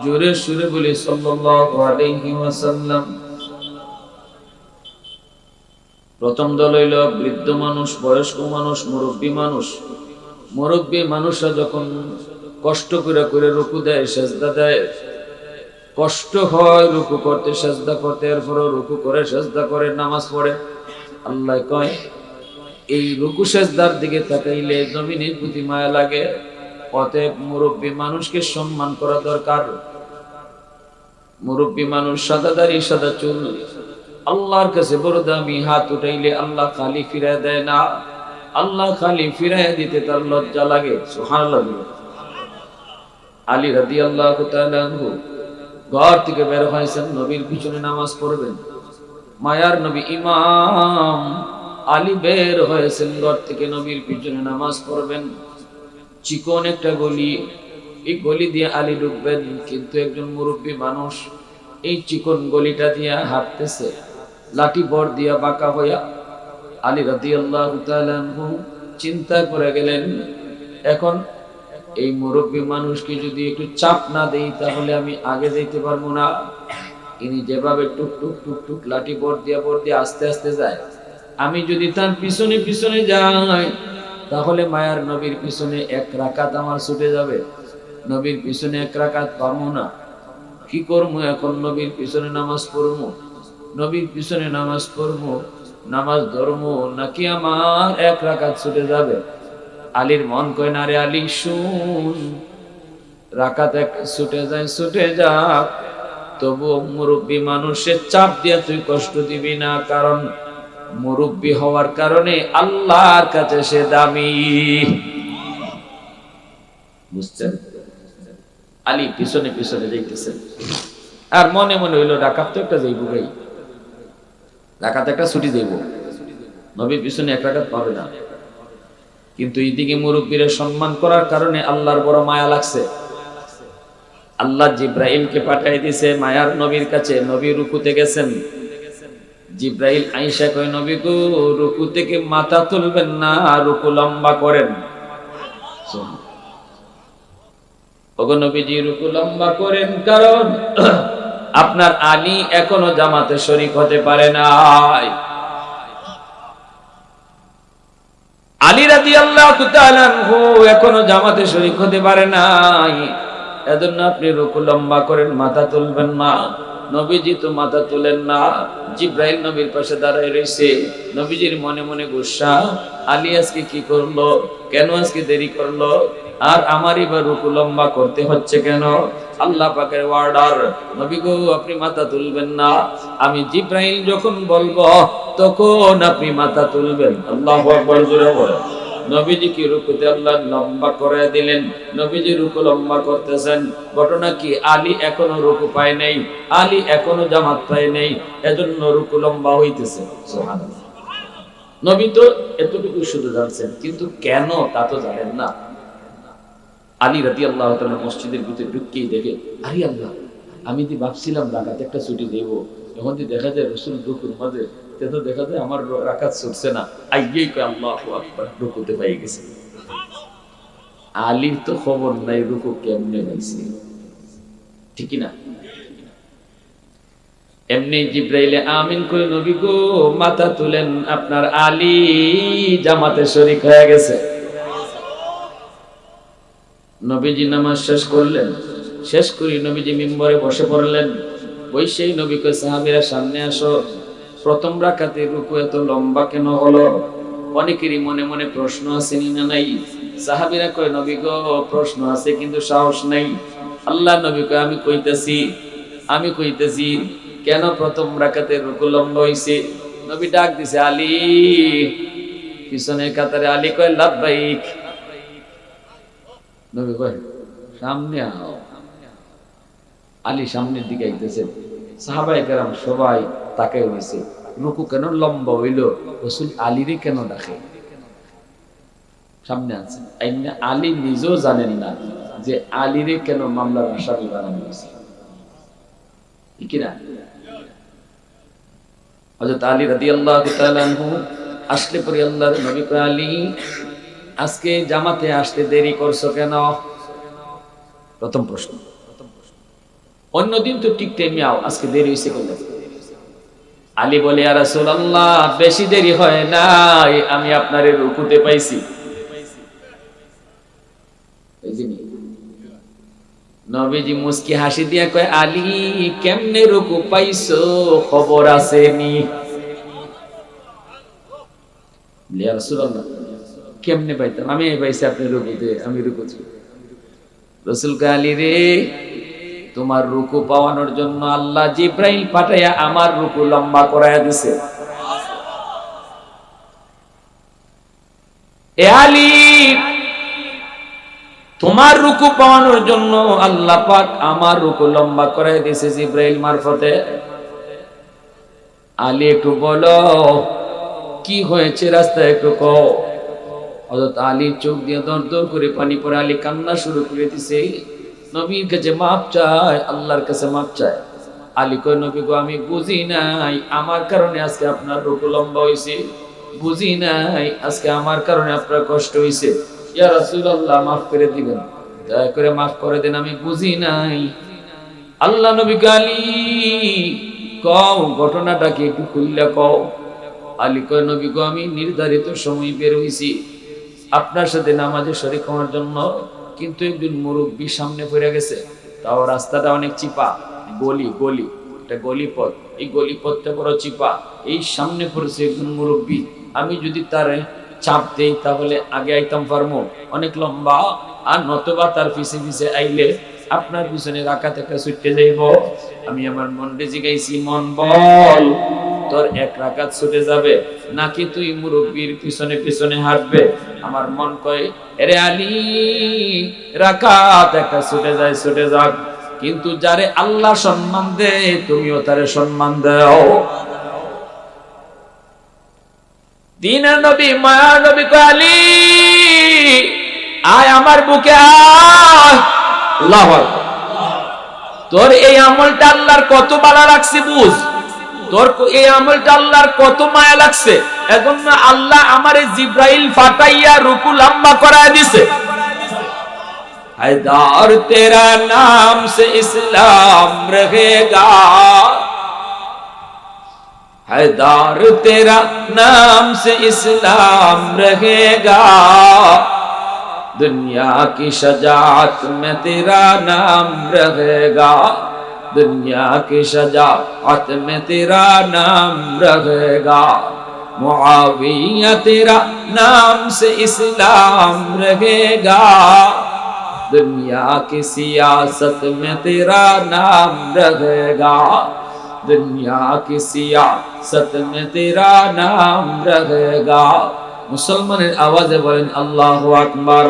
জোরে সুরে বলি সাল্লাল্লাহু আলাইহি ওয়াসাল্লাম। প্রথম দল হইল বৃদ্ধ মানুষ, বয়স্ক মানুষ, মুরব্বী মানুষ। মুরব্বী মানুষরা যখন কষ্ট করে করে রুকু দেয়, সেজদা দেয়, কষ্ট হয় রুকু করতে, সেজদা করতে, এরপরও রুকু করে সেজদা করে নামাজ পড়ে। আল্লাহ কয় এই রুকু সেজদার দিকে তাকাইলে জমিনের প্রতি মায়া লাগে, অতএব মুরব্বী মানুষকে সম্মান করা দরকার। মুরব্বী মানুষ, সাদা দাড়ি সাদা চুল, আল্লাহর কাছে বড় দামি, হাত উঠাইলে আল্লাহ খালি ফিরায় দেয় না, আল্লাহ খালি ফিরায় দিতে তার লজ্জা লাগে। সুবহানাল্লাহ। আলী রাদিয়াল্লাহু তাআলা আনহু ঘর থেকে বের হয়েছেন, নবীর পিছনে নামাজ পড়বেন। মায়ার নবী ইমাম আলী বের হয়েছেন ঘর থেকে, নবীর পিছনে নামাজ পড়বেন। চিকন একটা গলি, এই গলি দিয়ে আলী ঢুকবেন, কিন্তু একজন মুরব্বী মানুষ এই চিকন গলিটা দিয়ে হাঁটতেছে, লাঠি বর দিয়া বাঁকা হইয়া। আলী রাদিয়াল্লাহু তাআলা আনহু চিন্তা করে গেলেন, এখন এই মুরব্বী মানুষকে যদি একটু চাপ না দেই তাহলে আমি আগে যেতে পারবো না। ইনি যেভাবে টুক টুক টুক টুক লাঠি বর দিয়া আস্তে আস্তে যায়, আমি যদি তার পিছনে পিছনে যাই তাহলে মায়ার নবীর পিছনে এক রাকাত আমার ছুটে যাবে, নবীর পিছনে এক রাকাত পাবো না। কি করবো এখন? নবীর পিছনে নামাজ পড়বো, নবীর পিছনে নামাজ পড়বো, নামাজ ধর্মো, নাকি আমার এক রাকাত ছুটে যাবে? আলীর মন কয় না রে আলী, শুন, রাকাত এক ছুটে যায় ছুটে যাক, তবু মুরব্বী মানুষের চাপ দিয়া তুই কষ্ট দিবি না, কারণ মুরব্বী হওয়ার কারণে আল্লাহর কাছে সে দামি। বুঝছেন? আলী পিছনে পিছনে যাইতেছেন, আর মনে মনে হইলো রাকাত তো একটা যাইব ভাই, রাকাত একটা ছুটি যাইব, নবীর পিছনে এক রাকাত পাবে না। কিন্তু এইদিকে মুরব্বীরে সম্মান করার কারণে আল্লাহর বড় মায়া লাগছে। আল্লাহ জিব্রাইলকে পাঠিয়ে দিয়েছে মায়ার নবীর কাছে। নবী রুকুতে গেছেন, জিব্রাইল আয়েশা কয়, নবী গো, রুকু থেকে মাথা তুলবেন না, রুকু লম্বা করেন। ওগো নবীজি, রুকু লম্বা করেন, কারণ আপনার আলী এখনো জামাতে শরীক হতে পারে নাই। আলী রাদিয়াল্লাহু তাআলা আনহু এখনো জামাতে শরীক হতে পারে নাই, এজন্য আপনি রুকু লম্বা করেন, মাথা তুলবেন না। নবীজি তো মাথা তুলেন না। জিব্রাইল নবীর পাশে দাঁড়ায় রয়েছে, নবীজির মনে মনে গুসা, আলী আজকে কি করলো, কেন আজকে দেরি করলো, আর আমারই বা রুকু লম্বা করতে হচ্ছে কেন? আল্লাহ পাকের অর্ডার, নবী গো আপনি মাথা তুলবেন না, আমি জিব্রাইল যখন বলবো তখন আপনি মাথা তুলবেন। আল্লাহু আকবার, জোরে বলেন। নবীজি কি রুকুতে আল্লাহ লম্বা করে দিলেন, নবীজি রুকু লম্বা করতেছেন। ঘটনা কি, আলী এখনো রুকু পায় নাই, আলী এখনো জামাত পায় নাই, এজন্য রুকু লম্বা হইতেছে। সুবহানাল্লাহ। নবী তো এতটুকু শুধু জানছেন, কিন্তু কেন তা তো জানেন না। আলী রাদিয়াল্লাহু তাআলা মসজিদের ভিতরে ঢুকতেই দেখে, আরে আল্লাহ, আমি তো ভাবছিলাম রাকাত একটা ছুটি দেব, এখন তো দেখা যায় রাসূল রুকুর মাঝে, তো দেখা যায় আমার রাকাত ছুটছে না। আইয়েই কয় আল্লাহু আকবার, রুকুতে পাই গেছে। আলীর তো খবর নাই রুকু কেমনে হইছে, ঠিক না? এমনি জিব্রাইলে আমিন কই, নবী গো মাথা তুলেন, আপনার আলী জামাতে শরীক হয়ে গেছে। নবীজি নামাজ শেষ করলেন, শেষ করি নবীজি মিম্বরে বসে পড়লেন। ওই সেই নবী কয়, সাহাবীরা সামনে আসো, প্রথম রাকাতে রুকু এত লম্বা কেন হলো? অনেকেরই মনে মনে প্রশ্ন আছে না নাই? সাহাবীরা কয়, নবী গো প্রশ্ন আছে কিন্তু সাহস নাই। আল্লাহ নবী কয়, আমি কইতেছি কেন প্রথম রাকাতে রুকু লম্বা হইছে। নবী ডাক দিছে, আলী, পিছনের কাতারে। আলী কয়, লাব্বাইক। নবী কয়, সামনে আও। আলী সামনের দিকে আইতেছেন, সাহাবায়ে কেরাম সবাই তাকায় হইছে, রুকু কেন লম্বা হইল, রাসূল আলীরে কেন ডাকে? সামনে আছে আইনা, আলী নিজেও জানেন না যে আলীরে কেন মামলার আসামি বানানো হয়েছে, ঠিক না? হযরত আলী রাদিয়াল্লাহু তাআলা আনহু আসলে পরে আল্লাহর নবী কয়, আলী আজকে জামাতে আসতে দেরি করছো কেন? প্রথম প্রশ্ন। অন্যদিন তো ঠিক টাইমে আও, আজকে দেরি হইছে কেন? আলী বলে, ইয়া রাসূলুল্লাহ, বেশি দেরি হয় নাই, আমি আপনারে রুকুতে পাইছি। নবীজি মুস্কি হাসি দিয়া কয়, আলী কেমনে রুকু পাইছো, খবর আসেনি? ইয়া রাসূলুল্লাহ, কেমনে পাইতাম, আমি পাইছি আপনি রুকুতে, আমি রুকুতে। রাসূল কয়, আলী রে, তোমার রুকু পাওয়ানোর জন্য আল্লাহ জিব্রাইল পাঠাইয়া আমার রুকু লম্বা করায়া দিছে। এ আলী, তোমার রুকু পাওয়ানোর জন্য আল্লাহ পাক আমার রুকু লম্বা করায়া দিছে জিব্রাইল মারফতে। আলী একটু বলো কি হয়েছে, রাস্তায় একটু কও। হযরত আলী চোখ দিয়ে দর দর করে পানি পড়ে, আলী কান্না শুরু করে দিছে, নবীর কাছে মাপ চায়, আল্লাহর কাছে মাপ চায়। আলী কয়, নবী গো আমি বুঝি নাই, আমার কারণে আজকে আপনার রুকু লম্বা হইছে। বুঝি নাই, আজকে আমার কারণে আপনার কষ্ট হইছে, ইয়া রাসূলুল্লাহ মাফ করে দিবেন, দয়া করে মাফ করে দেন, আমি বুঝি নাই। আল্লাহ নবী আলী কও ঘটনাটা কি একটু খুইলা কও। আলী কয় নবী গো, আমি নির্ধারিত সময় বের হইছি আপনার সাথে নামাজে শরীক হওয়ার জন্য, কিন্তু একজন মুরব্বী সামনে পড়ে গেছে, তাও রাস্তাটা অনেক চিপা, গলি গলি, একটা গলিপথ, এই গলিপথটা বড় চিপা, এই সামনে পড়েছে একজন মুরব্বী, আমি যদি তার চাপ দেই তাহলে আগে আইতাম পারবো, অনেক লম্বা, আর নতবা তার পিছে পিছে আইলে আপনার পিছনে রাকাত একটা ছুটতে যাইব। আমি আমার মনকে জিগাইছি, মন বল তোর এক রাকাত ছুটে যাবে নাকি তুই মুরব্বীর পিছনে পিছনে হাঁটবে? আমার মন কয়, এরে আলী রাকাত একটা ছুটে যায়, ছুটে যাক, কিন্তু যারে আল্লাহ সম্মান দে তুমিও তারে সম্মান দাও। দিনের নবী মায়া নবী কয়, আলী আয় আমার বুকে আয়। আল্লাহু আকবার। তোর এই আমলটা আল্লাহর কত ভালো লাগছে বুঝ, তোর এই আমলটা আল্লাহর কত মায়া লাগছে, এজন্য আল্লাহ আমারে জিব্রাইল ফাটাইয়া রুকু লম্বা করায় দিছে। हैदर तेरा नाम से इस्लाम रहेगा, हैदर तेरा नाम से इस्लाम रहेगा, दुनिया की शजाअत में तेरा नाम रहेगा, दुनिया की शजाअत में तेरा नाम रहेगा, मुआविया तेरा नाम से इस्लाम रहेगा, दुनिया की सियासत में तेरा नाम रहेगा, दुनिया की सियासत में तेरा नाम रहेगा। मुसलमाনের আওয়াজে বলেন আল্লাহু আকবার।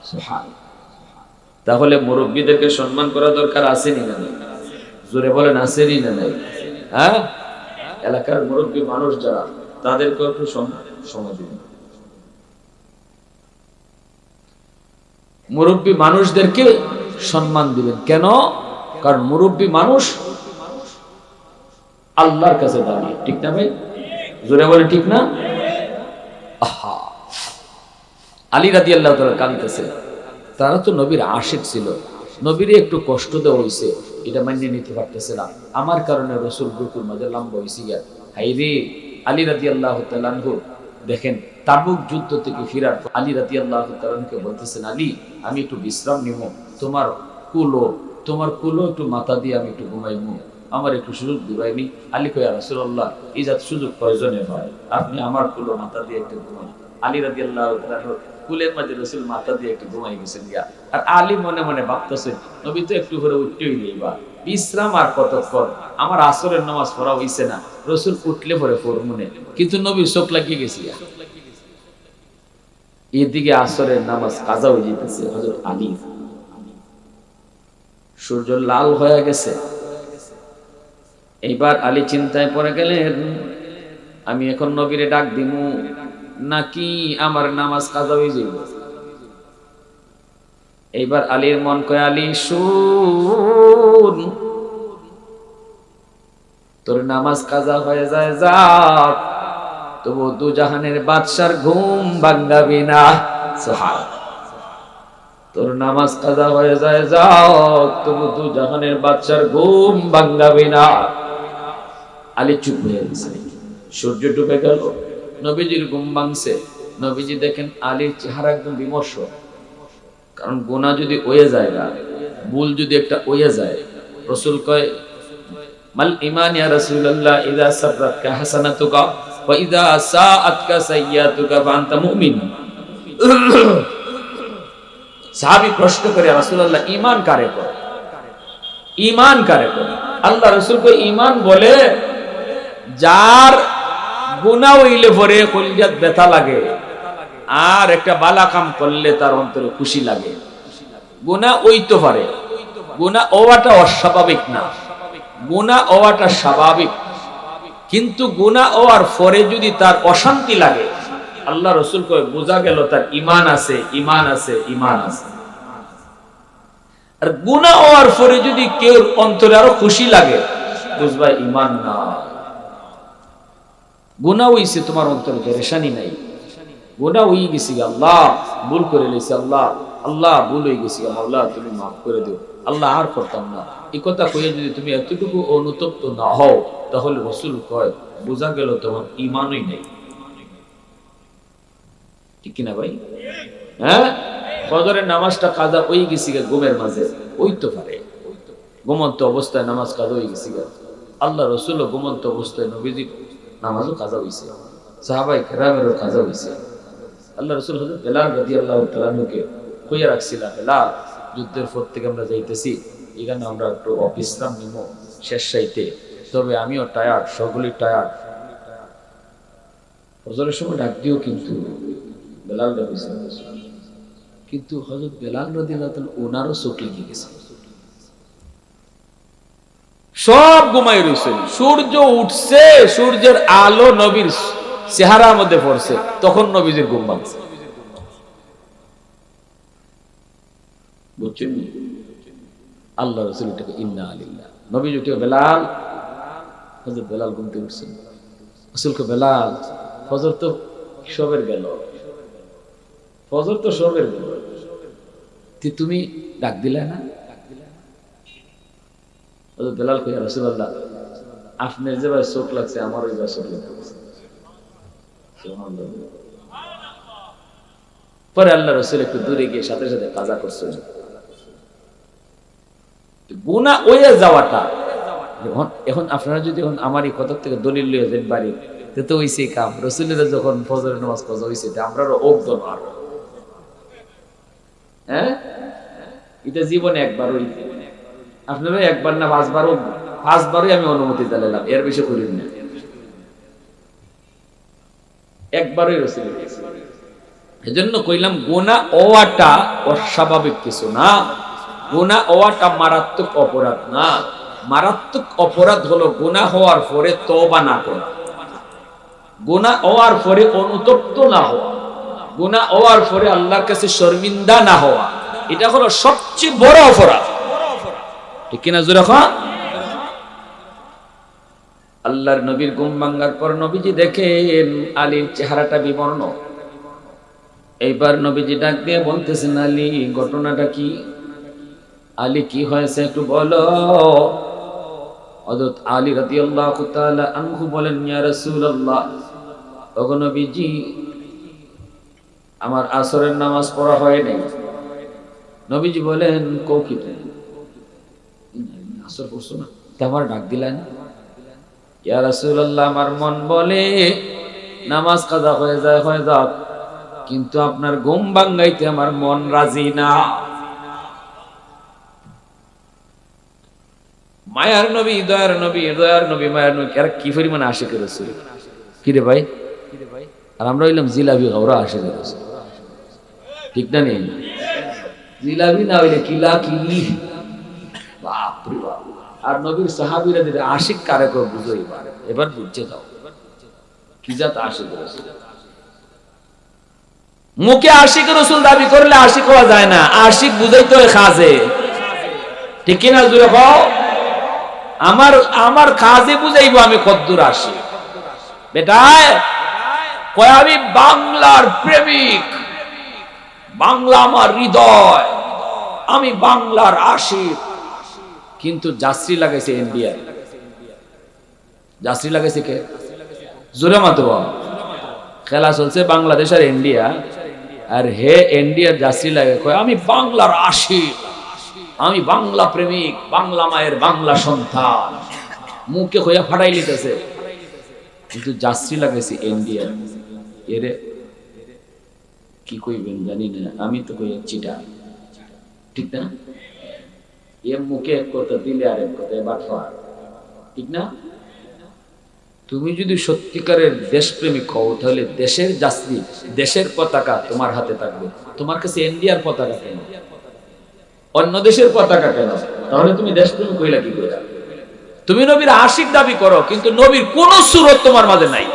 সুবহানাল্লাহ। তাহলে মুরব্বিদেরকে সম্মান করা দরকার আছে নি না? জোরে বলেন আছে নি না? হ্যাঁ, এলাকার মুরব্বি মানুষ যারা, তাদেরকে একটু সময় দিন। মুরব্বী মানুষদেরকে সম্মান দিবেন কেন? কারণ মুরব্বী মানুষ আল্লাহর কাছে দাঁড়িয়ে, ঠিক না ভাই? জোরে বলে ঠিক না? আহা, আলী রাদিয়াল্লাহু তাআলা কাঁদতেছে, তারা তো নবীর আশিক ছিল, নবীর একটু কষ্ট দেওয়া হয়েছে, এটা মানিয়ে নিতে পারতেছে না, আমার কারণে রাসূল বুকুর মাঝে লম্বা হয়েছে গিয়া। হাইরে আলী রাদিয়াল্লাহু তাআলা আনহু দেখেন তাবুক যুদ্ধ থেকে ফিরার পর আলী রাদিয়াল্লাহু তাআলা আনহুকে বলতেছেন, আলী আমি একটু বিশ্রাম নিব, তোমার কুলো একটু মাথা দিয়ে আমি একটু ঘুমাইমু, আমার একটু সুযোগ দিবাইনি। আলী কয়, ইয়া রাসূলুল্লাহ এই জাত সুযোগ প্রয়োজনে হয়, আপনি আমার কুলো মাথা দিয়ে একটু ঘুমান। আলী রাদিয়াল্লাহু তাআলা কুলের মাঝে রাসূল মাথা দিয়ে একটু ঘুমাই গেছেন গিয়া। আর আলী মনে মনে ভাবতেছেন, নবী তো একটু করে উঠতেই নেইবা, বিশ্রাম আর কতক্ষণ, আমার আসরের নামাজ পড়া হইছে না, রাসূল উঠলে পরে পড়মুনে, কিন্তু নবী চোখ লাগিয়ে গেছি। এদিকে আসরের নামাজ কাজা হয়ে যেতেছে, হযরত আলী সূর্য লাল হয়ে গেছে। এইবার আলী চিন্তায় পড়ে গেলেন, আমি এখন নবীরে ডাক দিমু নাকি আমার নামাজ কাজা হয়ে যাবে? এইবার আলীর মন কয়, আলী শুন, তোর নামাজ কাজা হয়ে যায় যাক, তবু দু জাহানের বাদশার ঘুম ভাঙাবি না। সুবহানাল্লাহ। তোর নামাজ কাজা হয়ে যায় যাক, তবু দু জাহানের বাদশার ঘুম ভাঙাবি না। আলী চুপ হয়ে গেছে। সূর্য ডুবে গেল, নবীজির ঘুম ভাঙছে। নবীজি দেখেন আলীর চেহারা একদম বিমর্ষ, কারণ গুনাহ যদি ওয়ে যায় না, ভুল যদি একটা ওয়ে যায়, রাসূল কয়, মাল ঈমান ইয়া রাসূলুল্লাহ ইযা সাররাতকা হাসানাতুকা ওয়া ইযা সাআতকা সাইয়্যাতুকা ফাআনতা মুমিন। সাহাবী প্রশ্ন করে, রাসূলুল্লাহ ঈমান কারে কয়? ঈমান কারে কয়? আল্লাহ রাসূল কয়, ঈমান বলে যার গুনাহ হইলে পরে কলিজাত ব্যথা লাগে, আর একটা ভালো কাম করলে তার অন্তরে খুশি লাগে। গুনাহ হইতে পারে, গুনাহ হওয়াটা অস্বাভাবিক না, গুনাহ হওয়াটা স্বাভাবিক, কিন্তু গুনাহ হওয়ার পরে যদি তার অশান্তি লাগে, আল্লাহ রাসূল কয় বোঝা গেল তার ঈমান আছে, ঈমান আছে, ঈমান আছে। আর গুনাহ হওয়ার পরে যদি কেউ অন্তরে আরো খুশি লাগে, বুঝবা ঈমান না। গুনাহ হইছে, তোমার অন্তরে পেরেশানি নাই, গুনাহ হয়ে গেছি, আল্লাহ ভুল করে লইছি, আল্লাহ আল্লাহ ভুল হয়ে গেছি, মাওলা তুমি মাফ করে দিও, আল্লাহ আর করতাম না, এই কথা কইয়ে যদি তুমি এতটুকু অনুতপ্ত না হও, তাহলে রাসূল কয় বোঝা গেল তোমার ঈমানই নেই। ঠিক কিনা ভাই? হ্যাঁ, ফজরের নামাজটা কাজা হয়ে গেছি ঘুমের মাঝে, ওই তো পারে ঘুমন্ত অবস্থায় নামাজ কাজা হয়ে গেছি, আল্লাহ রাসূলও ঘুমন্ত অবস্থায় নবীজি নামাজও কাজা হইছে, সাহাবায়ে কেরামেরও কাজা হইছে। আল্লাহ রাসূল হযরত বেলাল রাদিয়াল্লাহু তাআলা আনহুকে কইয়া রাখছিলেন, বেলাল যুদ্ধের পর থেকে আমরা যাইতেছি, এখানে আমরা একটু বিশ্রাম নিব শেষ সাইতে, তবে আমিও টায়ার্ড, সকলেই টায়ার্ড, ফজরের সময় ডাক দিও কিন্তু বেলাল রাদিয়াল্লাহু তাআলা। কিন্তু হযরত বেলাল রাদিয়াল্লাহু তাআলা ওনারও চোখ লেগে গেছে, সব ঘুমাই রইছেন, সূর্য উঠছে, সূর্যের আলো নবীর চেহারার মধ্যে পড়ছে, তখন নবীজির ঘুম ভাঙছে। বুঝছেন? আল্লাহ রাসূল এটাকে ইন্না লিল্লাহ, নবীজি উঠে বেলাল, হযরত বেলাল ঘুম থেকে উঠছেন, রাসূলকে বেলাল ফজর তো সবের গেল, ফজর তো সবের গেল, তুমি ডাক দিলে না? হযরত বেলাল কইয়া, রাসূলুল্লাহ আপনার যেভাবে চোখ লাগছে আমার ওইভাবে চোখ লাগছে। পরে আল্লাহ রাসূল একটু দূরে গিয়ে সাথে সাথে কাজা করছেন। গুনাহ হয়ে যাওয়াটা, এখন আপনারা যদি এখন আমার এই কথা থেকে দলিল লইয়া যান বাড়ি, তো হইছে কাম, রাসূলের যখন ফজরের নামাজ কাজা হইছে আমরাও ওকদন আর, হ্যাঁ, এটা জীবনে একবার হইছে, আপনারা একবার না পাঁচবারই আমি অনুমতি চাইলাম, এর বেশি করি না, একবারই রাসূল। এজন্য কইলাম গুনাহ হওয়াটা অস্বাভাবিক কিছু না, গুনাহ হওয়াটা মারাত্মক অপরাধ না, মারাত্মক অপরাধ হলো গুনাহ হওয়ার পরে তওবা না করা, গুনাহ হওয়ার পরে অনুতপ্ত না হওয়া, গুনাহ হওয়ার পরে আল্লাহর কাছে শর্মিন্দা না হওয়া, এটা হলো সবচেয়ে বড় অপরাধ। ঠিক কিনা জোরে কন? আল্লাহর নবীর ঘুম ভাঙার পর নবীজি দেখেন আলীর চেহারাটা বিবর্ণ, এইবার নবীজি ডাক দিয়ে বলতেছেন, আলী ঘটনাটা কি? আলী কি হয়েছে একটু বলো। হযরত আলী রাদিয়াল্লাহু তাআলা আনহু বলেন, ইয়া রাসূলুল্লাহ, ওগো নবীজি আমার আসরের নামাজ পড়া হয় নাই। নবীজি বলেন, কও কি তুমি আসর পড়ছো না, তোমার ডাক দিলেন? ইয়া রাসূলুল্লাহ আমার মন বলে নামাজ কাজা হয়ে যায়, হয়ে যাক, কিন্তু আপনার ঘুম ভাঙাইতে আমার মন রাজি না। মায়ার নবী, দয়ার নবী, দয়ার নবী, মায়ার নবী, আর কি পরিমাণ আশিক রাসূল, কি রে ভাই? আর আমরা হইলাম জিলাপি খাওয়া আশিক রাসূল, ঠিক না? নেই জিলাপি না হইলে কিলা কি, বাপ রে বাপ। আর নবীর সাহাবীরা যদি আশিক কারে করে বুঝো, এবার বুঝছে যাও কি জাত আশিক রাসূল। মুখে আশিক রাসূল দাবি করলে আশিক হওয়া যায় না, আশিক বুঝাইতে হয় খাজে, ঠিক কিনা জুড়ে কও? আমার খাজে বুঝাইবো আমি কদ্দুর আশিক। বেটায় কয় আমি বাংলার প্রেমিক, বাংলা আমার হৃদয়, আমি বাংলার আশিক, কিন্তু যাত্রী লাগাইছে ইন্ডিয়া। যাত্রী লাগাইছে কে? জোরে মাতো, খেলা চলছে বাংলাদেশ আর ইন্ডিয়া, আর হে ইন্ডিয়ার যাত্রী লাগে কয় আমি বাংলার আশিক, আমি বাংলা প্রেমিক, বাংলা মায়ের বাংলা সন্তান, মুখে কইয়া ফাটাই লিতেছে, কিন্তু যাত্রী লাগাইছে ইন্ডিয়া। এরে কি কইবেন জানি না, আমি তো কই চিটা, ঠিক না? এ মুখে এক কথা দিলে আর এক কথা বাটফার, ঠিক না? তুমি যদি সত্যিকারের দেশপ্রেমিক হও তাহলে দেশের যাত্রী, দেশের পতাকা তোমার হাতে থাকবে। তোমার কাছে ইন্ডিয়ার পতাকা কেন, অন্য দেশের পতাকা কেন? তাহলে তুমি দেশপ্রেমিক হইলা কি করে? তুমি নবীর আশিক দাবি করো, কিন্তু নবীর কোন সুরত তোমার মাঝে নাই,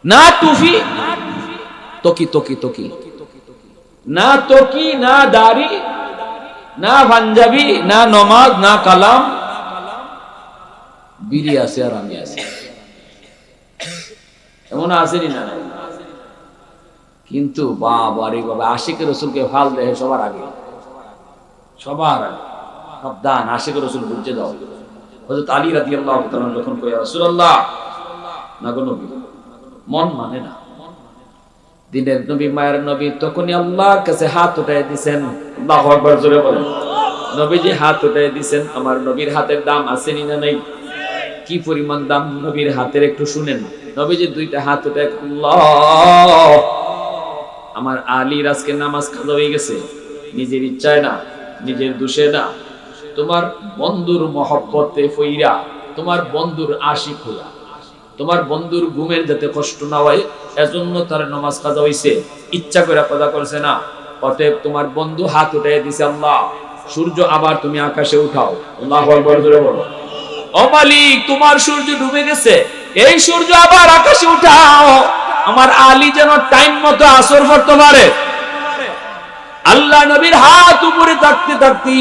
না টুফি, তকি তকি তকি, না তকি, না দাড়ি, না পাঞ্জাবি, না নমাজ, না কালাম, বিড়ি আছে আর আমি আছি। এমন আসেনি না নাই? কিন্তু বাবারে বাবা, আশিকের রসুলকে ফাল দেয় সবার আগে, সবার আগে সাবধান, আশিকের রসুল বুঝে দাও। হযরত আলী রাদিয়াল্লাহু তাআলা যখন কয় রাসূলুল্লাহ, না গো নবী, মন মানে না। দিনের নবী, মায়ের নবী, তখনই আল্লাহর কাছে হাত উঠাই দিবেন। আল্লাহু আকবার, জোরে বলেন। নবীজি হাত উঠাই দিবেন। আমার নবীর হাতের দাম আছে না নাই? কি পরিমাণ দাম নবীর হাতের একটু শুনেন। নবীজি দুইটা হাত উঠে, আল্লাহ, আমার আলীর আজকে নামাজ কাজা হয়ে গেছে, নিজের ইচ্ছায় না, নিজের দোষে না, তোমার বন্ধুর মহব্বতে ফইরা, তোমার বন্ধুর আশিক হইয়া, তোমার বন্ধুর ঘুমের যাতে কষ্ট না হয় এজন্য তার নামাজ কাজা হইছে, ইচ্ছা করে কাজা করছে না। অতএব তোমার বন্ধু হাত উঠাই দিছে, আল্লাহ সূর্য আবার তুমি আকাশে উঠাও। আল্লাহু আকবার, জোরে বলো। ও মালিক, তোমার সূর্য ডুবে গেছে, এই সূর্য আবার আকাশে উঠাও, আমার আলী যেন টাইম মতো আসর পড়তে পারে। আল্লাহ নবীর হাত উপরে থাকতে থাকতে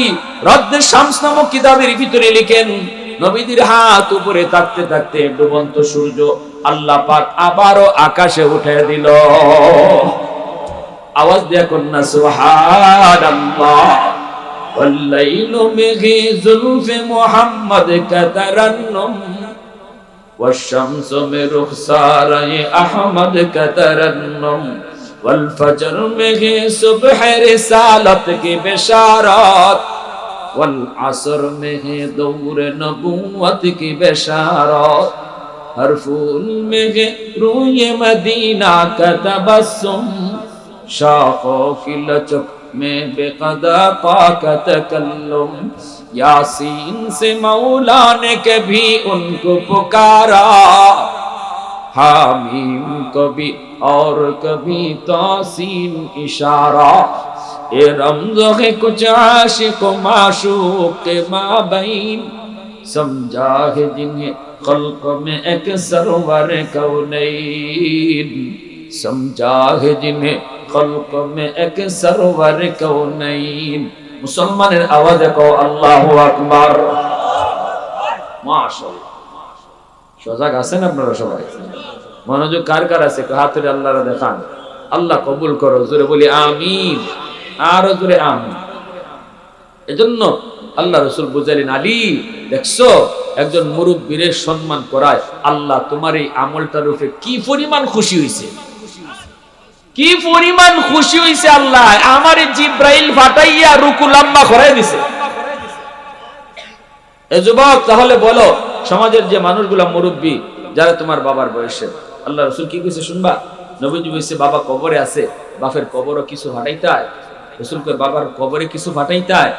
রদ্দে শামস নামক কিতাবের ভিতরে লিখেন, নবীদের হাত উপরে থাকতে থাকতে ডুবন্ত সূর্য আল্লাহ পাক আবারও আকাশে উঠে দিল। আওয়াজ দিয়া কন্যা সুবহানাল্লাহ। والليل مغي زلف محمد كترنم والشمس में रुखसार अहमद कतरन्नुम والفجر में सुबह रिसालत की बिशारत والعصر में दौर नबूवत की बिशारत हर फूल में रूए मदीना का तबस्सुम शाखों की लचक में बेक़दा का तकल्लुम यासीन से मौला ने कभी उनको पुकारा हामीम कभी और कभी तासीन इशारा ये रमज़ है कुछ आशिक माशूक के माबैन समझा है जिन्हें खल्क़ में एक सरवर कौनैन समझा है जिन्हें खल्क़ में एक सरवर कौनैन। मुसलमाনের আওয়াজে কও আল্লাহু আকবার। মাশাআল্লাহ, সজাগ আছেন আপনারা সবাই? মনোযোগ কার কার আছে? হাত তুলে আল্লাহরে দেখান। আল্লাহ কবুল করো, জোরে বলি আমিন, আরো জোরে আমিন। এজন্য আল্লাহ রাসূল বুঝালেন, আলী দেখছো একজন মুরব্বির সম্মান করায় আল্লাহ তোমার এই আমলটার উপরে কি পরিমাণ খুশি হইছে, কি পরিমাণ খুশি হইছে আল্লাহ। আমার জিব্রাইল ফাটাইয়া রুকু লম্বা করাই দিছে। এ যুবক, তাহলে বলো সমাজের যে মানুষগুলা মুরব্বি যারা তোমার বাবার বয়সে, আল্লাহ রাসূল কি কইছে শুনবা? নবীজি কইছে বাবা কবরে আছে, বাপের কবরও কিছু ফাটাইতে হয়। রাসূল কয় বাবার কবরে কিছু ফাটাইতে হয়।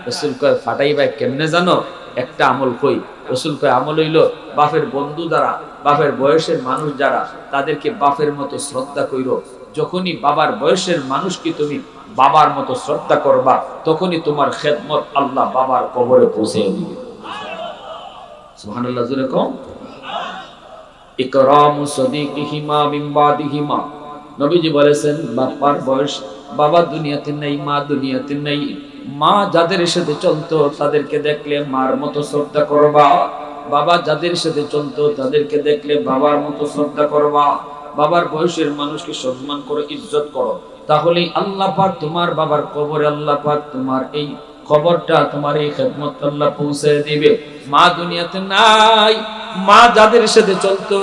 রাসূল কয় ফাটাইবা কেমনে জানো? একটা আমল কই। রাসূল কয় আমল হইল বাপের বন্ধু যারা, বাপের বয়সের মানুষ যারা, তাদেরকে বাপের মতো শ্রদ্ধা কইরো। যখনই বাবার বয়সের মানুষকে তুমি বাবার মতো শ্রদ্ধা করবা, তখনই তোমার খেদমত আল্লাহ বাবার কবরে পৌঁছে দিবে। সুবহানাল্লাহ, জোরে কও। ইকরামু সাদিকিহিমা মিন বাদিহিমা, নবীজি বলেছেন বাবার বয়স, বাবা দুনিয়াতে নেই, মা দুনিয়াতে নেই, মা যাদের সাথে চলতো তাদেরকে দেখলে মার মতো শ্রদ্ধা করবা, বাবা যাদের সাথে চলতো তাদেরকে দেখলে বাবার মতো শ্রদ্ধা করবা। বাবার বয়সের মানুষকে সম্মান করো, ইজ্জত করো, তাহলেই আল্লাহ পাক তোমার বাবার কবরে, আল্লাহ পাক তোমার এই খবরটা, তোমার এই খেদমত আল্লাহ পৌঁছে দিবে। মা দুনিয়াতে নাই, মা যাদের সাথে চলতো,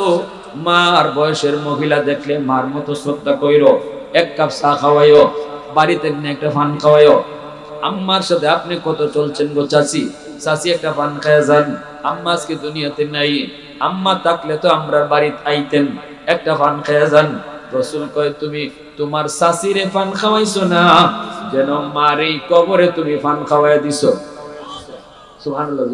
মার বয়সের মহিলা দেখলে মার মতো শ্রদ্ধা কইরো, এক কাপ চা খাওয়াইও, বাড়িতে নিয়ে একটা পান খাওয়াইও। আম্মার সাথে আপনি কত চলছেন গো চাচি, চাচি একটা পান খায় যান। আম্মা আজকে দুনিয়াতে নাই, আম্মা থাকলে তো আমরা বাড়িতে আইতেন, একটা পান খায় যান। রাসূল কয় তুমি তোমার চাচিরে পান খাওয়াইছো না, যেন মার এই কবরে তুমি পান খাওয়াইয়া দিছো। সুবহানাল্লাহ।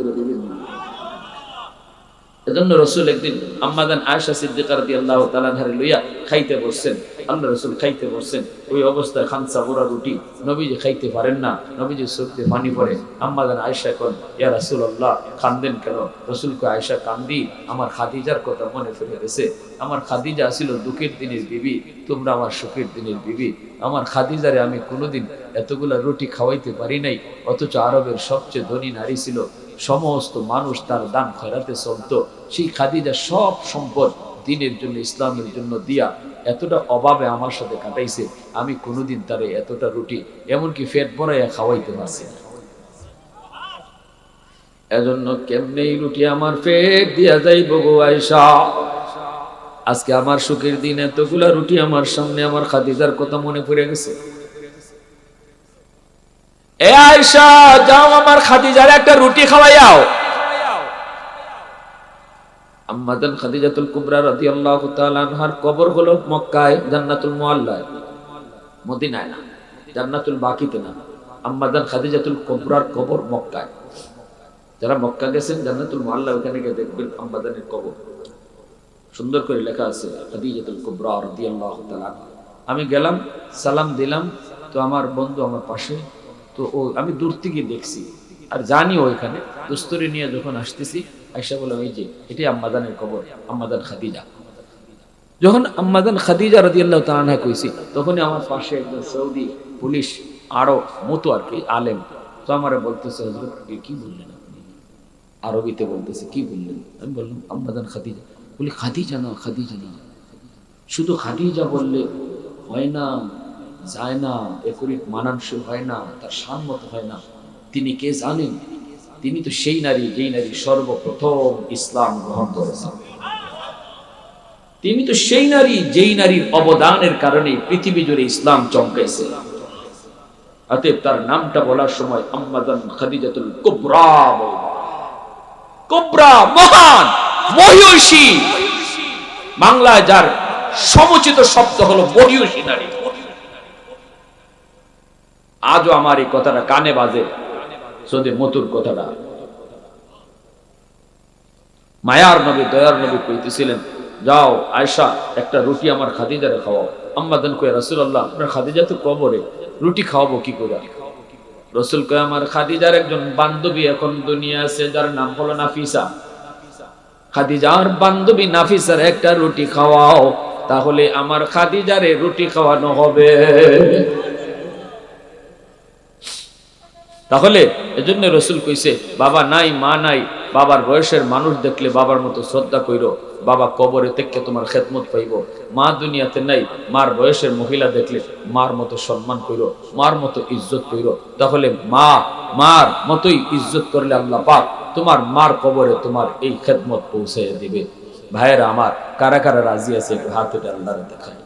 এজন্য রাসূল একদিন আম্মাজান আয়েশা সিদ্দিকা রাদিয়াল্লাহু তাআলা আনহারে লইয়া খাইতে বসছেন। আল্লাহ রাসূল খাইতে বসছেন, ওই অবস্থায় খানসা বুড়া রুটি, নবীজি খাইতে পারেন না, নবীজি চোখে পানি পড়ে। আম্মাজান আয়েশা কন, ইয়া রাসূলুল্লাহ কান্দেন কেন? রাসূল কয়, আয়েশা কান্দি আমার খাদিজার কথা মনে পড়ে গেছে। আমার খাদিজা ছিল দুঃখের দিনের বিবি, তোমরা আমার সুখের দিনের বিবি। আমার খাদিজারে আমি কোনোদিন এতগুলা রুটি খাওয়াইতে পারি নাই, অথচ আরবের সবচেয়ে ধনী নারী ছিল, সমস্ত মানুষ তার দান খয়রাতে চলতো। সেই খাদিজা সব সম্পদ দ্বীনের জন্য ইসলামের জন্য দিয়া এতটা অভাবে আমার সাথে কাটাইছে, আমি কোনোদিন তারে এতটা রুটি এমনকি পেট ভরাইয়া খাওয়াইতে পারছি না। এজন্য কেমনে এই রুটি আমার পেট দিয়া যাইব গো আয়েশা। আজকে আমার সুখের দিন এতগুলা রুটি আমার সামনে, আমার খাদিজার কথা মনে পড়ে গেছে। এ আয়েশা, যাও আমার খাদিজার একটা রুটি খাওয়াইয়াও। আম্মাজান খাদিজাতুল কুবরা রাদিয়াল্লাহু তাআলা আনহার কবর হলো মক্কায় জান্নাতুল মুআল্লায়, মদিনায় না, জান্নাতুল বাকিতে না। আম্মাজান খাদিজাতুল কুবরার কবর মক্কায়। যারা মক্কা গেছেন জান্নাতুল মুআল্লা ওখানে গিয়ে দেখবেন আম্মাজানের কবর সুন্দর করে লেখা আছে খাদিজাতুল কুবরা রাদিয়াল্লাহু তাআলা। আমি গেলাম, সালাম দিলাম, তো আমার বন্ধু আমার পাশে, তো ও আমি দূর থেকে দেখছি আর জানি ওইখানে দোস্তরি নিয়ে যখন আসতেছি, আয়েশা বলে ওই যে এটাই আম্মাজানের কবর, আম্মাজান খাদিজা। যখন আম্মাজান খাদিজা রাদিয়াল্লাহু তাআলা আনহা কইছি, তখনই আমার পাশে একজন সৌদি পুলিশ আরো মতো আর কি আলেম, তো আমারে বলতেছে হযরত কি বললেন আপনি, আরবিতে বলতেছে কি বললেন। আমি বললাম আম্মাজান খাদিজা। বলি খাদিজা না, খাদিজা না, শুধু খাদিজা বললে হয় না, যায় না, একুরিক মানানসই হয় না, তার শান মতো হয় না। তিনি কে জানেন? তিনি তো সেই নারী যেই নারী সর্বপ্রথম ইসলাম গ্রহণ করেছেন। তিনি তো সেই নারী যেই নারীর অবদানের কারণে পৃথিবী জুড়ে ইসলাম চমকাইছে। অতএব তার নামটা বলার সময় আম্মাজান খাদিজাতুল কুবরা, কুবরা মহান, মহিয়সী। বাংলায় যার সমুচিত শব্দ হলো মহিয়সী নারী। আজও আমার এই কথাটা কানে বাজে, সৌদি মতুর কথাটা। মায়ার নবী, দয়ার নবী কইতেছিলেন, যাও আয়েশা একটা রুটি আমার খাদিজারে খাওয়াও। আম্মাজান কয় রাসূলুল্লাহ, আপনার খাদিজা তো কবরে, রুটি খাওয়াবো কি করে? রাসূল কয় আমার খাদিজার একজন বান্ধবী এখন দুনিয়া আছে, যার নাম হলো নাফিসা। খাদিজার বান্ধবী নাফিসার একটা রুটি খাওয়াও, তাহলে আমার খাদিজারে রুটি খাওয়ানো হবে। তাহলে এজন্য রাসূল কইছে, বাবা নাই, মা নাই, বাবার বয়সের মানুষ দেখলে বাবার মতো শ্রদ্ধা কইরো, বাবা কবরে থেকে তোমার খেদমত পাইব। মা দুনিয়াতে নাই, মার বয়সের মহিলা দেখলে মার মতো সম্মান কইরো, মার মতো ইজ্জত কইরো। তাহলে মার মতোই ইজ্জত করলে আল্লাহ পাক তোমার মার কবরে তোমার এই খেদমত পৌঁছে দিবে। ভাইয়েরা আমার, কারা কারা রাজি আছে একটু হাত উঠে আল্লাহর দেখায়।